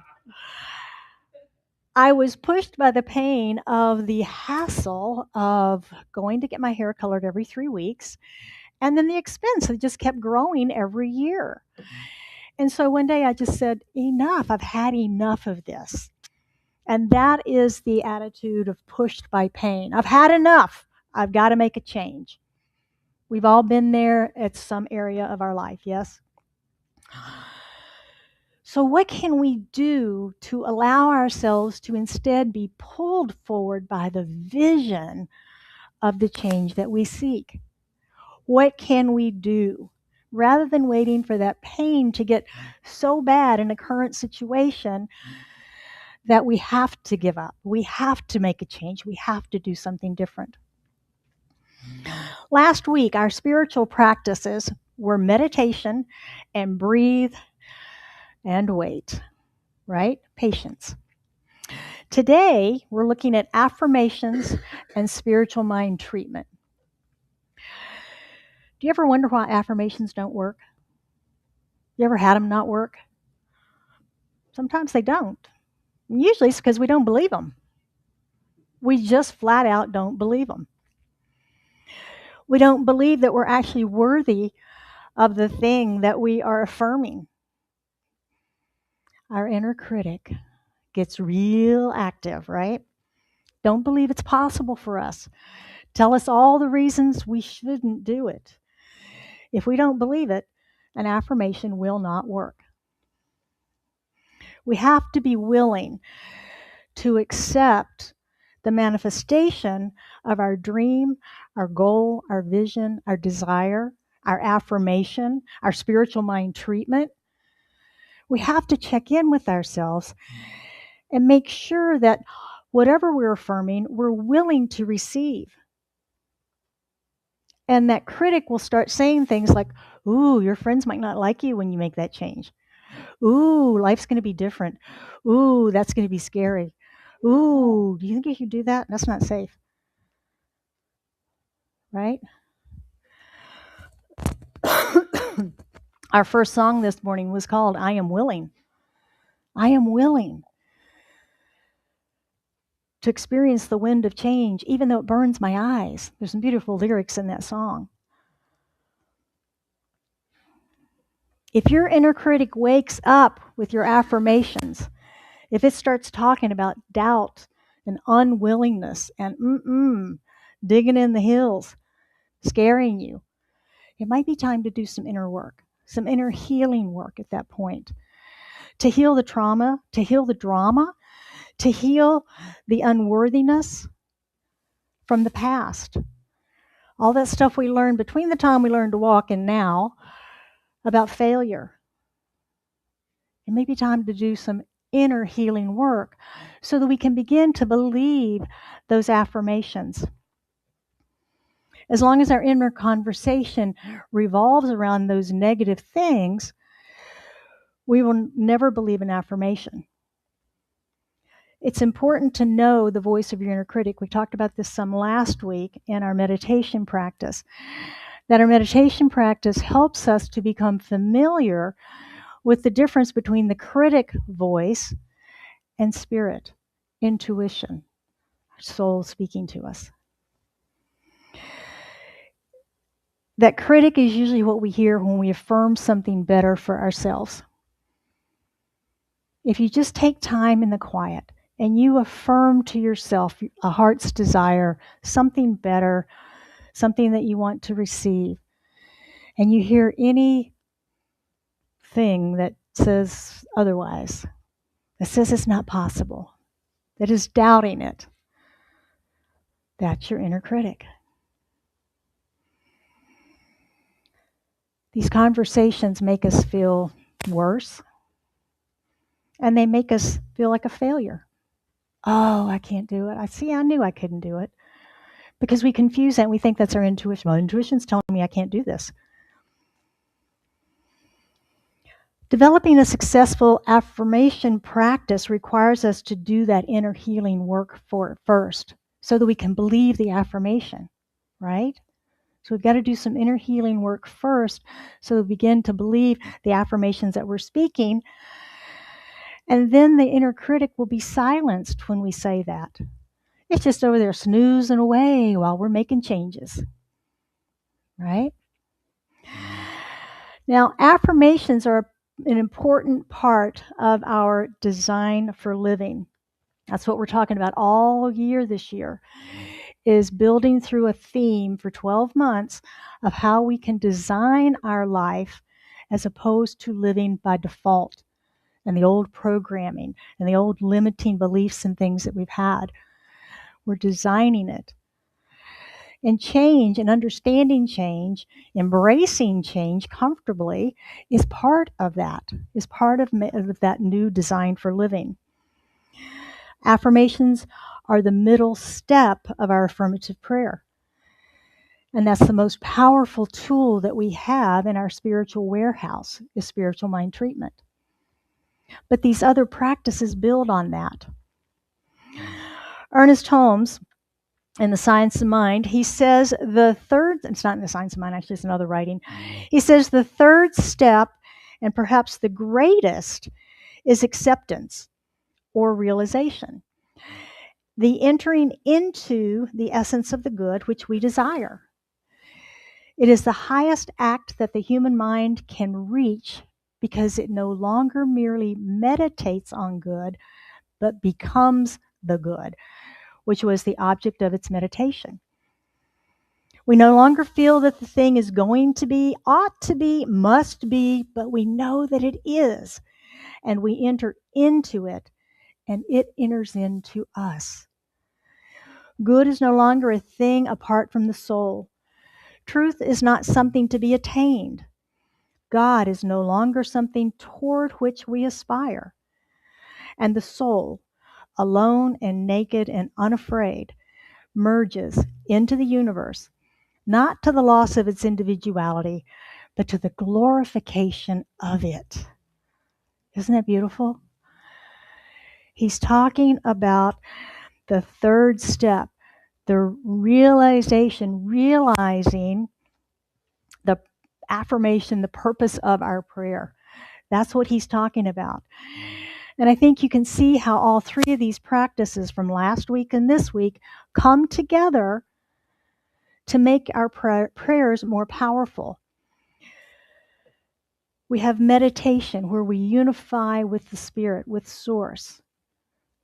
I was pushed by the pain of the hassle of going to get my hair colored every 3 weeks, and then the expense that just kept growing every year. And so one day I just said, enough, I've had enough of this. And that is the attitude of pushed by pain. I've had enough. I've got to make a change. We've all been there at some area of our life, yes? So what can we do to allow ourselves to instead be pulled forward by the vision of the change that we seek? What can we do? Rather than waiting for that pain to get so bad in a current situation that we have to give up, we have to make a change, we have to do something different. Last week, our spiritual practices were meditation and breathe and wait, right? Patience. Today, we're looking at affirmations and spiritual mind treatment. Do you ever wonder why affirmations don't work? You ever had them not work? Sometimes they don't. Usually it's because we don't believe them. We just flat out don't believe them. We don't believe that we're actually worthy of the thing that we are affirming. Our inner critic gets real active, right? Don't believe it's possible for us. Tell us all the reasons we shouldn't do it. If we don't believe it, an affirmation will not work. We have to be willing to accept the manifestation of our dream, our goal, our vision, our desire, our affirmation, our spiritual mind treatment. We have to check in with ourselves and make sure that whatever we're affirming, we're willing to receive. And that critic will start saying things like, ooh, your friends might not like you when you make that change. Ooh, life's going to be different. Ooh, that's going to be scary. Ooh, do you think you should do that? That's not safe. Right? Our first song this morning was called I Am Willing. I am willing to experience the wind of change, even though it burns my eyes. There's some beautiful lyrics in that song. If your inner critic wakes up with your affirmations, if it starts talking about doubt and unwillingness and digging in the hills, scaring you, it might be time to do some inner work, some inner healing work at that point. To heal the trauma, to heal the drama, to heal the unworthiness from the past. All that stuff we learned between the time we learned to walk and now about failure. It may be time to do some inner healing work so that we can begin to believe those affirmations. As long as our inner conversation revolves around those negative things, we will never believe an affirmation. It's important to know the voice of your inner critic. We talked about this some last week in our meditation practice, that our meditation practice helps us to become familiar with the difference between the critic voice and spirit, intuition, our soul speaking to us. That critic is usually what we hear when we affirm something better for ourselves. If you just take time in the quiet and you affirm to yourself a heart's desire, something better, something that you want to receive, and you hear anything that says otherwise, that says it's not possible, that is doubting it, that's your inner critic. These conversations make us feel worse, and they make us feel like a failure. Oh, I can't do it. I knew I couldn't do it. Because we confuse that and we think that's our intuition. Well, intuition's telling me I can't do this. Developing a successful affirmation practice requires us to do that inner healing work first so that we can believe the affirmation, right? So we've got to do some inner healing work first so we begin to believe the affirmations that we're speaking. And then the inner critic will be silenced when we say that. It's just over there snoozing away while we're making changes, right? Now, affirmations are an important part of our design for living. That's what we're talking about all year this year, is building through a theme for 12 months of how we can design our life as opposed to living by default and the old programming and the old limiting beliefs and things that we've had. We're designing it. And change and understanding change, embracing change comfortably is part of that, is part of that new design for living. Affirmations are the middle step of our affirmative prayer. And that's the most powerful tool that we have in our spiritual warehouse, is spiritual mind treatment. But these other practices build on that. Ernest Holmes, in The Science of Mind, he says it's not in The Science of Mind, actually, it's another writing. He says the third step, and perhaps the greatest, is acceptance or realization. The entering into the essence of the good which we desire. It is the highest act that the human mind can reach because it no longer merely meditates on good, but becomes the good, which was the object of its meditation. We no longer feel that the thing is going to be, ought to be, must be, but we know that it is, and we enter into it, and it enters into us. Good is no longer a thing apart from the soul. Truth is not something to be attained. God is no longer something toward which we aspire. And the soul, alone and naked and unafraid, merges into the universe, not to the loss of its individuality, but to the glorification of it. Isn't that beautiful? He's talking about the third step, the realizing the affirmation, the purpose of our prayer. That's what he's talking about. And I think you can see how all three of these practices from last week and this week come together to make our prayers more powerful. We have meditation where we unify with the Spirit, with Source.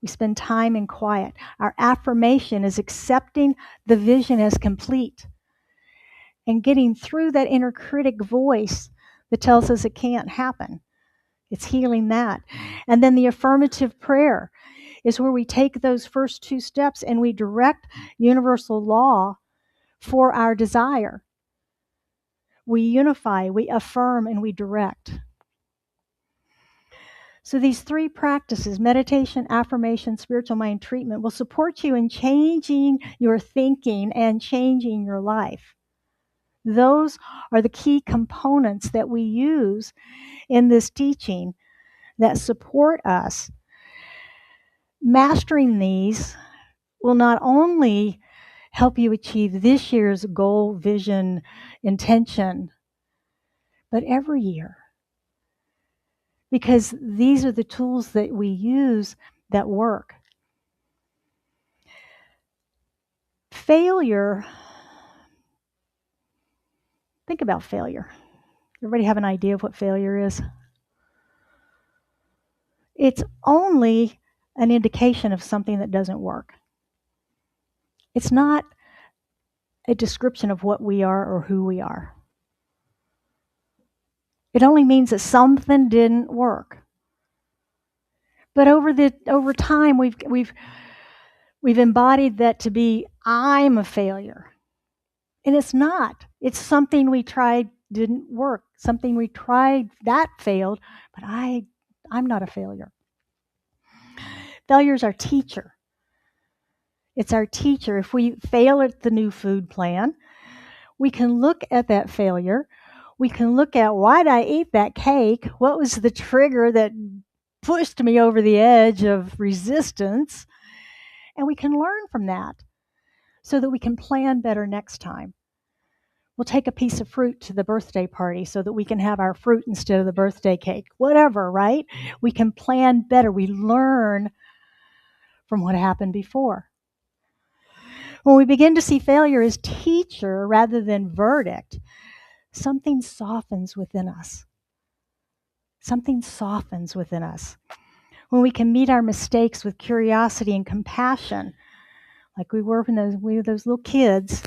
We spend time in quiet. Our affirmation is accepting the vision as complete and getting through that inner critic voice that tells us it can't happen. It's healing that. And then the affirmative prayer is where we take those first two steps and we direct universal law for our desire. We unify, we affirm, and we direct. So these three practices, meditation, affirmation, spiritual mind treatment, will support you in changing your thinking and changing your life. Those are the key components that we use in this teaching that support us. Mastering these will not only help you achieve this year's goal, vision, intention, but every year. Because these are the tools that we use that work. Failure, think about failure. Everybody have an idea of what failure is? It's only an indication of something that doesn't work. It's not a description of what we are or who we are. It only means that something didn't work. But over time, we've embodied that to be, I'm a failure. And it's not. It's something we tried didn't work. Something we tried that failed, but I'm not a failure. Failure is our teacher. It's our teacher. If we fail at the new food plan, we can look at that failure. We can look at, why did I eat that cake? What was the trigger that pushed me over the edge of resistance? And we can learn from that so that we can plan better next time. We'll take a piece of fruit to the birthday party so that we can have our fruit instead of the birthday cake. Whatever, right? We can plan better. We learn from what happened before. When we begin to see failure as teacher rather than verdict, something softens within us. Something softens within us. When we can meet our mistakes with curiosity and compassion, like we were when we were those little kids,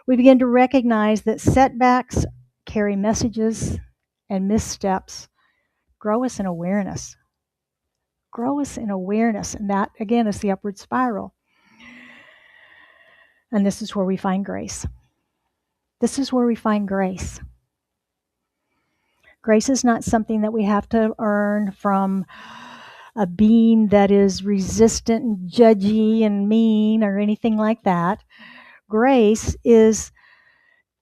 we begin to recognize that setbacks carry messages and missteps grow us in awareness. Grow us in awareness, and that, again, is the upward spiral. And this is where we find grace. This is where we find grace. Grace is not something that we have to earn from a being that is resistant and judgy and mean or anything like that. Grace is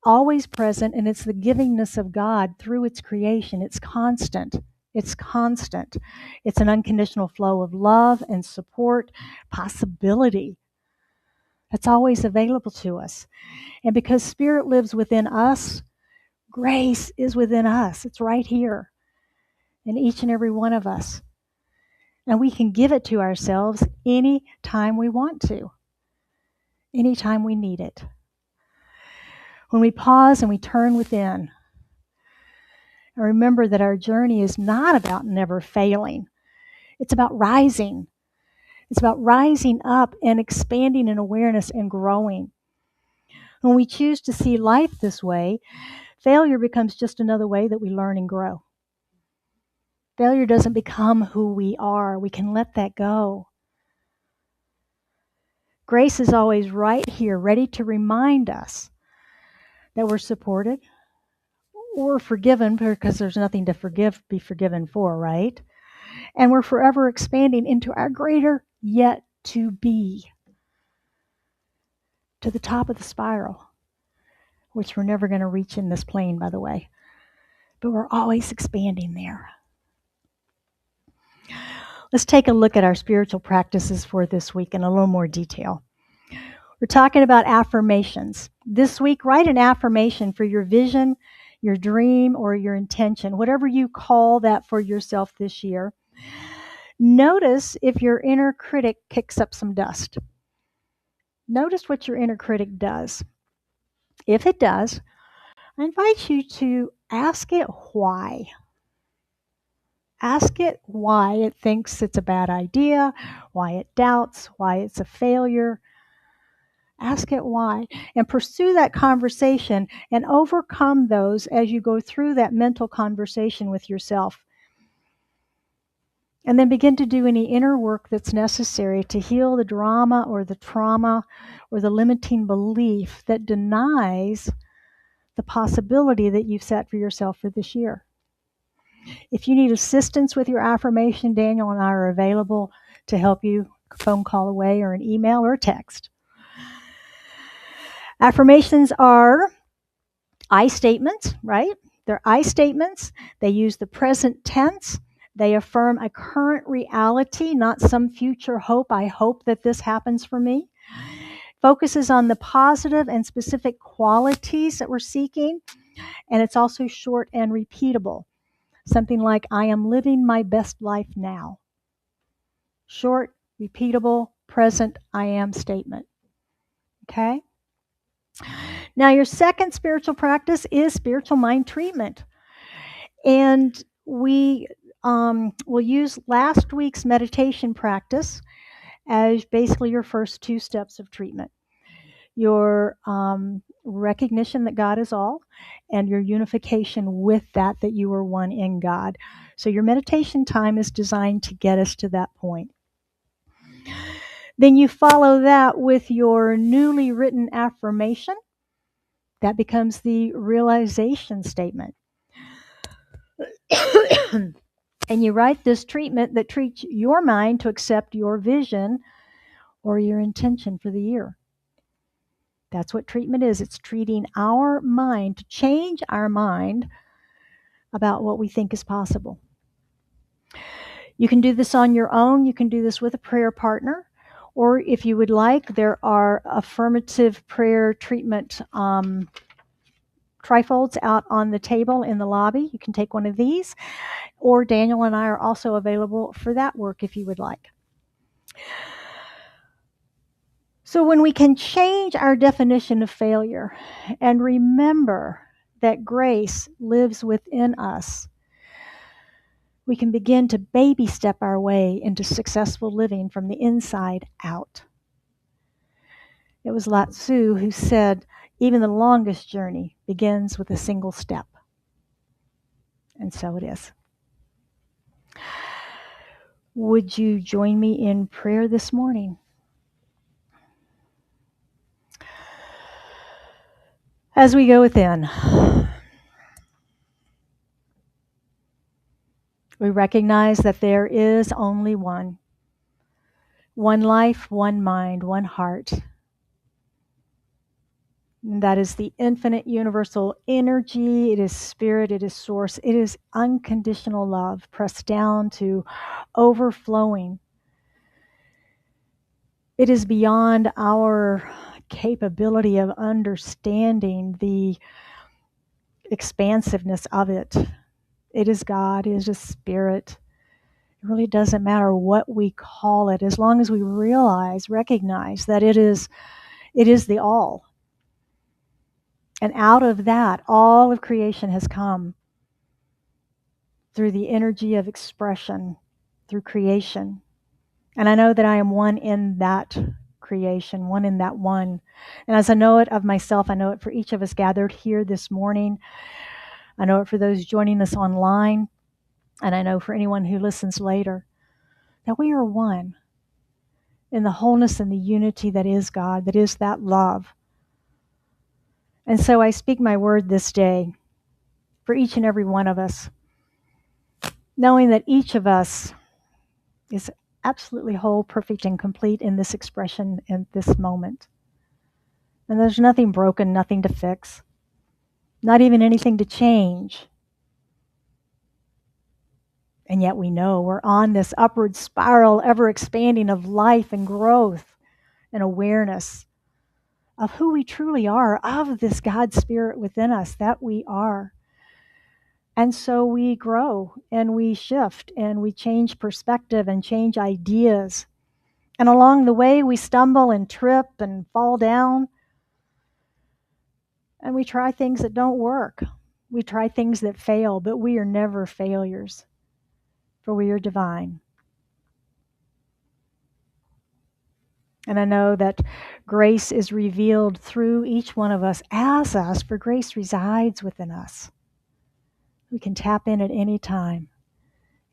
always present, and it's the givingness of God through its creation. It's constant. It's constant. It's an unconditional flow of love and support, possibility. That's always available to us. And because Spirit lives within us, grace is within us. It's right here in each and every one of us. And we can give it to ourselves any time we want to, anytime we need it. When we pause and we turn within, and remember that our journey is not about never failing. It's about rising. It's about rising up and expanding in awareness and growing. When we choose to see life this way, failure becomes just another way that we learn and grow. Failure doesn't become who we are. We can let that go. Grace is always right here, ready to remind us that we're supported or forgiven, because there's nothing to be forgiven for, right? And we're forever expanding into our greater yet to be, to the top of the spiral, which we're never going to reach in this plane, by the way. But we're always expanding there. Let's take a look at our spiritual practices for this week in a little more detail. We're talking about affirmations. This week, write an affirmation for your vision, your dream, or your intention, whatever you call that for yourself this year. Notice if your inner critic kicks up some dust. Notice what your inner critic does. If it does, I invite you to ask it why. Ask it why it thinks it's a bad idea, why it doubts, why it's a failure. Ask it why, and pursue that conversation and overcome those as you go through that mental conversation with yourself. And then begin to do any inner work that's necessary to heal the drama or the trauma or the limiting belief that denies the possibility that you've set for yourself for this year. If you need assistance with your affirmation, Daniel and I are available to help you, a phone call away or an email or a text. Affirmations are I statements, right? They're I statements. They use the present tense. They affirm a current reality, not some future hope. I hope that this happens for me. Focuses on the positive and specific qualities that we're seeking. And it's also short and repeatable. Something like, I am living my best life now. Short, repeatable, present, I am statement. Okay? Now, your second spiritual practice is spiritual mind treatment. And we will use last week's meditation practice as basically your first two steps of treatment. Your recognition that God is all, and your unification with that you are one in God. So your meditation time is designed to get us to that point. Then you follow that with your newly written affirmation. That becomes the realization statement. And you write this treatment that treats your mind to accept your vision or your intention for the year. That's what treatment is. It's treating our mind, to change our mind about what we think is possible. You can do this on your own. You can do this with a prayer partner. Or if you would like, there are affirmative prayer treatment trifolds out on the table in the lobby. You can take one of these. Or Daniel and I are also available for that work if you would like. So when we can change our definition of failure and remember that grace lives within us, we can begin to baby step our way into successful living from the inside out. It was Lao Tzu who said, even the longest journey begins with a single step. And so it is. Would you join me in prayer this morning? As we go within, we recognize that there is only one life, one mind, one heart. And that is the infinite universal energy. It is spirit, it is source, it is unconditional love, pressed down to overflowing. It is beyond our capability of understanding the expansiveness of it. It is God, it is just spirit. It really doesn't matter what we call it, as long as we recognize that it is the all. And out of that, all of creation has come through the energy of expression, through creation. And I know that I am one in that creation, one in that one. And as I know it of myself, I know it for each of us gathered here this morning. I know it for those joining us online. And I know for anyone who listens later, that we are one in the wholeness and the unity that is God, that is that love. And so I speak my word this day for each and every one of us, knowing that each of us is absolutely whole, perfect, and complete in this expression in this moment. And there's nothing broken, nothing to fix, not even anything to change. And yet we know we're on this upward spiral, ever expanding of life and growth and awareness of who we truly are, of this God Spirit within us that we are. And so we grow and we shift and we change perspective and change ideas. And along the way, we stumble and trip and fall down. And we try things that don't work. We try things that fail, but we are never failures, for we are divine. And I know that grace is revealed through each one of us as us, for grace resides within us. We can tap in at any time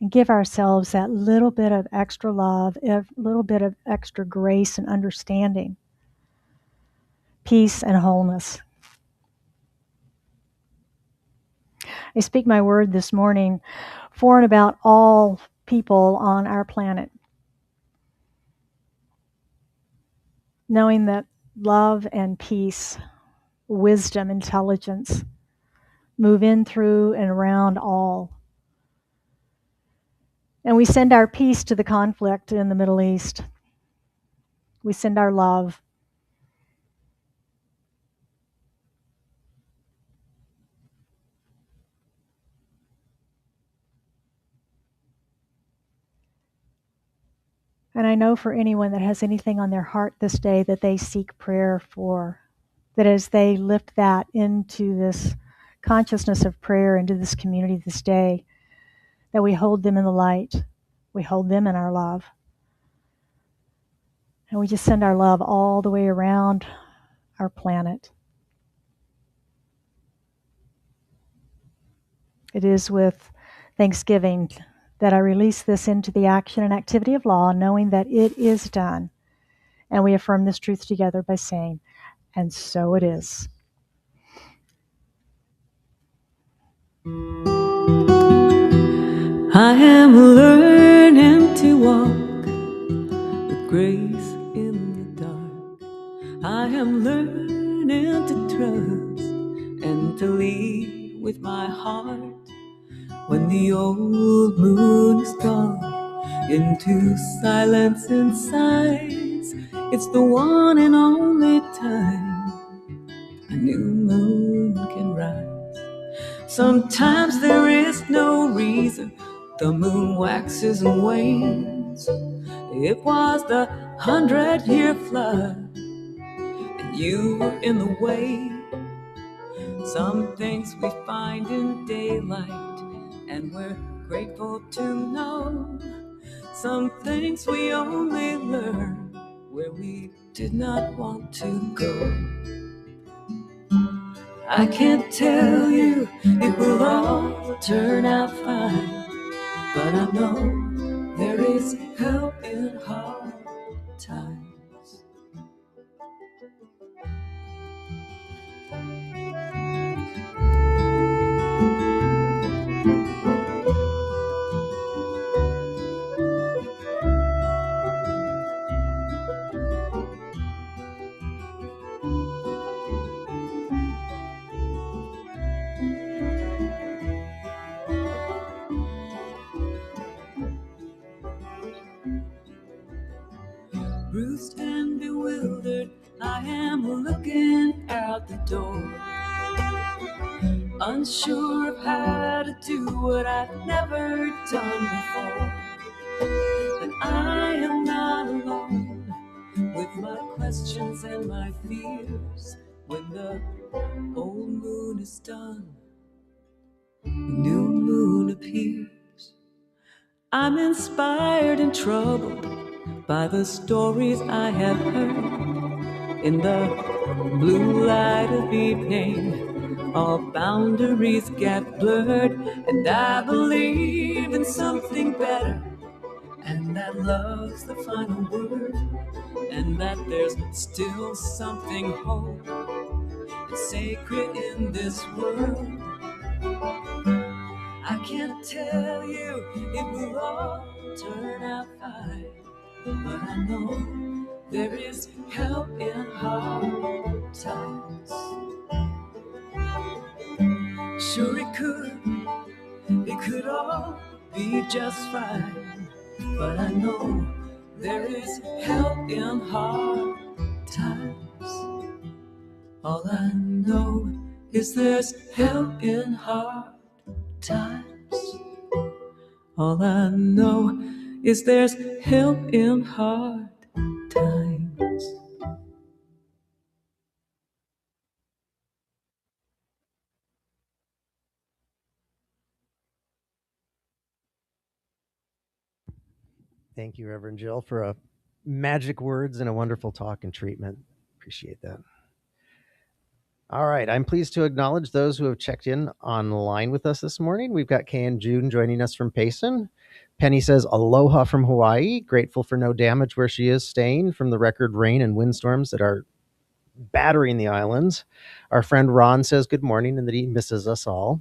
and give ourselves that little bit of extra love, a little bit of extra grace and understanding, peace and wholeness. I speak my word this morning for and about all people on our planet, knowing that love and peace, wisdom, intelligence move in, through, and around all. And we send our peace to the conflict in the Middle East. We send our love. And I know for anyone that has anything on their heart this day that they seek prayer for, that as they lift that into this consciousness of prayer, into this community this day, that we hold them in the light. We hold them in our love. And we just send our love all the way around our planet. It is with thanksgiving that I release this into the action and activity of law, knowing that it is done. And we affirm this truth together by saying, and so it is. I am learning to walk with grace in the dark. I am learning to trust and to lead with my heart. When the old moon is gone into silence and sighs, it's the one and only time a new moon can rise. Sometimes there is no reason, the moon waxes and wanes. It was the 100-year flood, and you were in the way. Some things we find in daylight, and we're grateful to know. Some things we only learn where we did not want to go. I can't tell you it will all turn out fine, but I know there is help in hard times. Bruised and bewildered, I am looking out the door, unsure of how to do what I've never done before. And I am not alone with my questions and my fears. When the old moon is done, the new moon appears. I'm inspired and troubled by the stories I have heard. In the blue light of evening, all boundaries get blurred, and I believe in something better, and that love's the final word, and that there's still something whole and sacred in this world. I can't tell you it will all turn out fine, but I know there is help in hard times. Sure it could all be just fine, but I know there is help in hard times. All I know is there's help in hard times. All I know is there's help in hard times. Thank you, Reverend Jill, for a magic words and a wonderful talk and treatment. Appreciate that. All right, I'm pleased to acknowledge those who have checked in online with us this morning. We've got Kay and June joining us from Payson. Penny says, aloha from Hawaii, grateful for no damage where she is staying from the record rain and windstorms that are battering the islands. Our friend Ron says good morning and that he misses us all.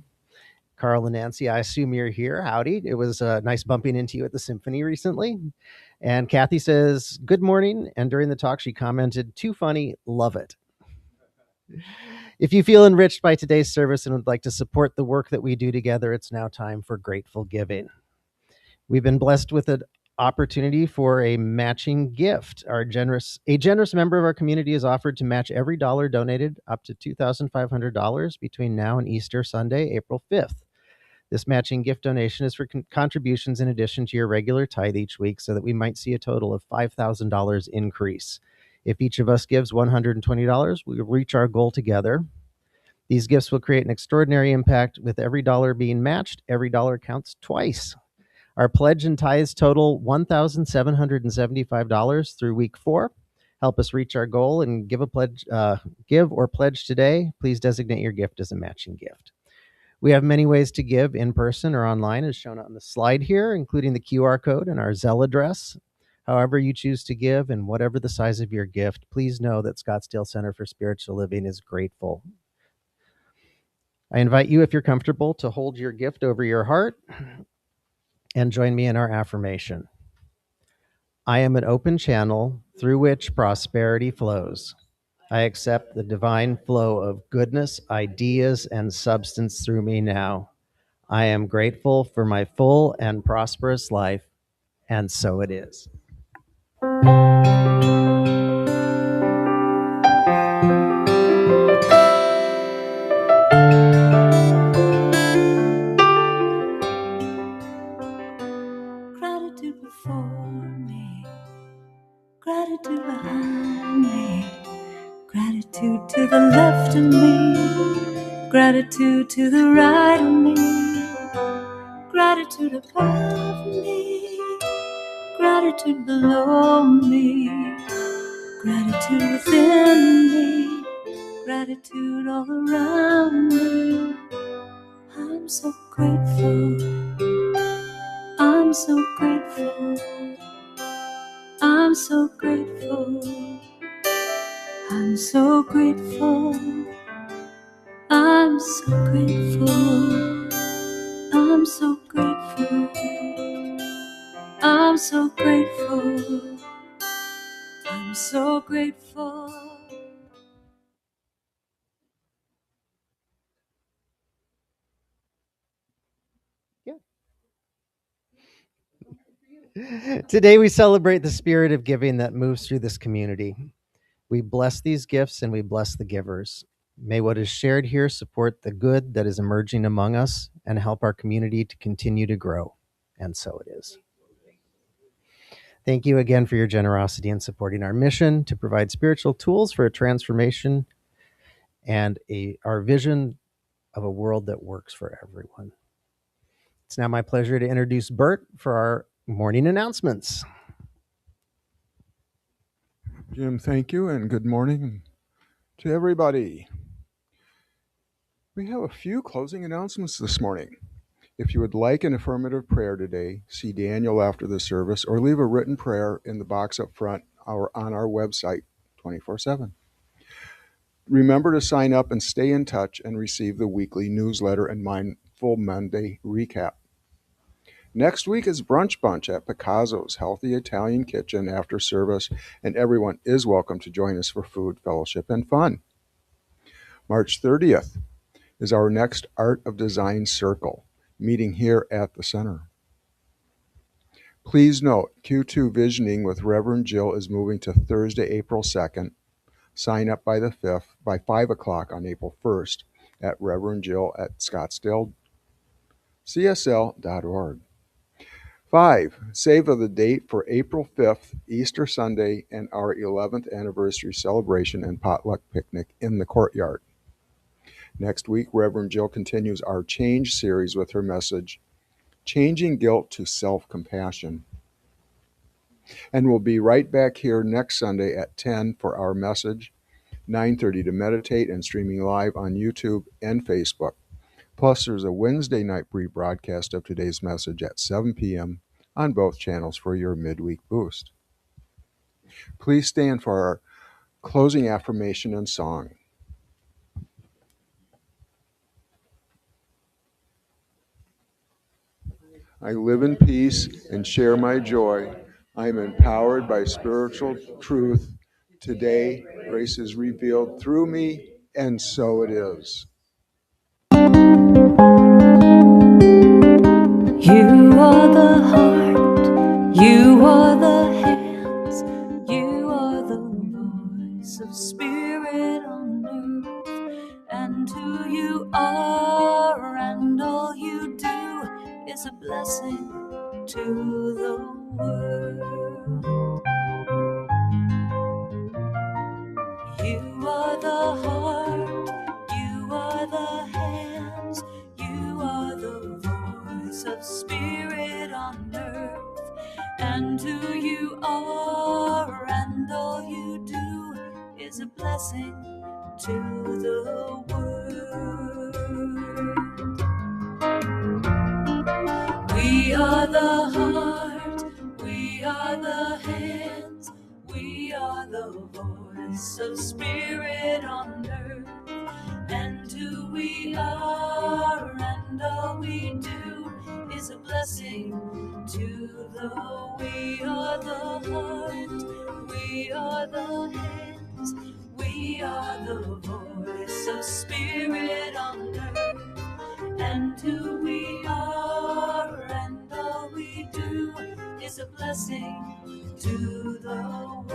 Carl and Nancy, I assume you're here. Howdy. It was nice bumping into you at the symphony recently. And Kathy says, good morning. And during the talk, she commented, too funny, love it. If you feel enriched by today's service and would like to support the work that we do together, it's now time for grateful giving. We've been blessed with an opportunity for a matching gift. A generous member of our community is offered to match every dollar donated up to $2,500 between now and Easter Sunday, April 5th. This matching gift donation is for contributions in addition to your regular tithe each week so that we might see a total of $5,000 increase. If each of us gives $120, we will reach our goal together. These gifts will create an extraordinary impact. With every dollar being matched, every dollar counts twice. Our pledge and tithes total $1,775 through week 4. Help us reach our goal and give or pledge today. Please designate your gift as a matching gift. We have many ways to give in person or online, as shown on the slide here, including the QR code and our Zelle address. However you choose to give and whatever the size of your gift, please know that Scottsdale Center for Spiritual Living is grateful. I invite you, if you're comfortable, to hold your gift over your heart and join me in our affirmation. I am an open channel through which prosperity flows. I accept the divine flow of goodness, ideas, and substance through me now. I am grateful for my full and prosperous life, and so it is. Gratitude before me, gratitude behind me, gratitude to the left of me, gratitude to the right of me, gratitude above me, gratitude below me, gratitude within me, gratitude all around me. I'm so grateful, I'm so grateful, I'm so grateful, I'm so grateful, I'm so grateful, I'm so grateful, I'm so grateful, I'm so grateful. Today we celebrate the spirit of giving that moves through this community. We bless these gifts and we bless the givers. May what is shared here support the good that is emerging among us and help our community to continue to grow. And so it is. Thank you again for your generosity in supporting our mission to provide spiritual tools for a transformation and our vision of a world that works for everyone. It's now my pleasure to introduce Bert for our morning announcements. Jim, thank you, and good morning to everybody. We have a few closing announcements this morning. If you would like an affirmative prayer today, see Daniel after the service or leave a written prayer in the box up front or on our website 24/7. Remember to sign up and stay in touch and receive the weekly newsletter and Mindful Monday recap. Next week is Brunch Bunch at Picasso's Healthy Italian Kitchen after service, and everyone is welcome to join us for food, fellowship, and fun. March 30th is our next Art of Design Circle, meeting here at the center. Please note, Q2 Visioning with Reverend Jill is moving to Thursday, April 2nd. Sign up by the 5th, by 5 o'clock on April 1st at Reverend Jill at ScottsdaleCSL.org. 5. Save the date for April 5th, Easter Sunday, and our 11th anniversary celebration and potluck picnic in the courtyard. Next week, Reverend Jill continues our Change series with her message, Changing Guilt to Self-Compassion. And we'll be right back here next Sunday at 10 for our message, 9:30 to meditate, and streaming live on YouTube and Facebook. Plus, there's a Wednesday night rebroadcast of today's message at 7 p.m. on both channels for your midweek boost. Please stand for our closing affirmation and song. I live in peace and share my joy. I am empowered by spiritual truth. Today, grace is revealed through me, and so it is. You are the heart, you are the hands, you are the voice of spirit on earth. And who you are and all you do is a blessing to the world. You are the heart, you are the hands, you are the voice of spirit on earth. And who you are and all you do is a blessing to the world. We are the heart, we are the hands, we are the voice of spirit on earth. And who we are and all we do is a blessing to the world. We are the heart, we are the hands, we are the voice of spirit on earth. And who we are and all we do is a blessing to the world.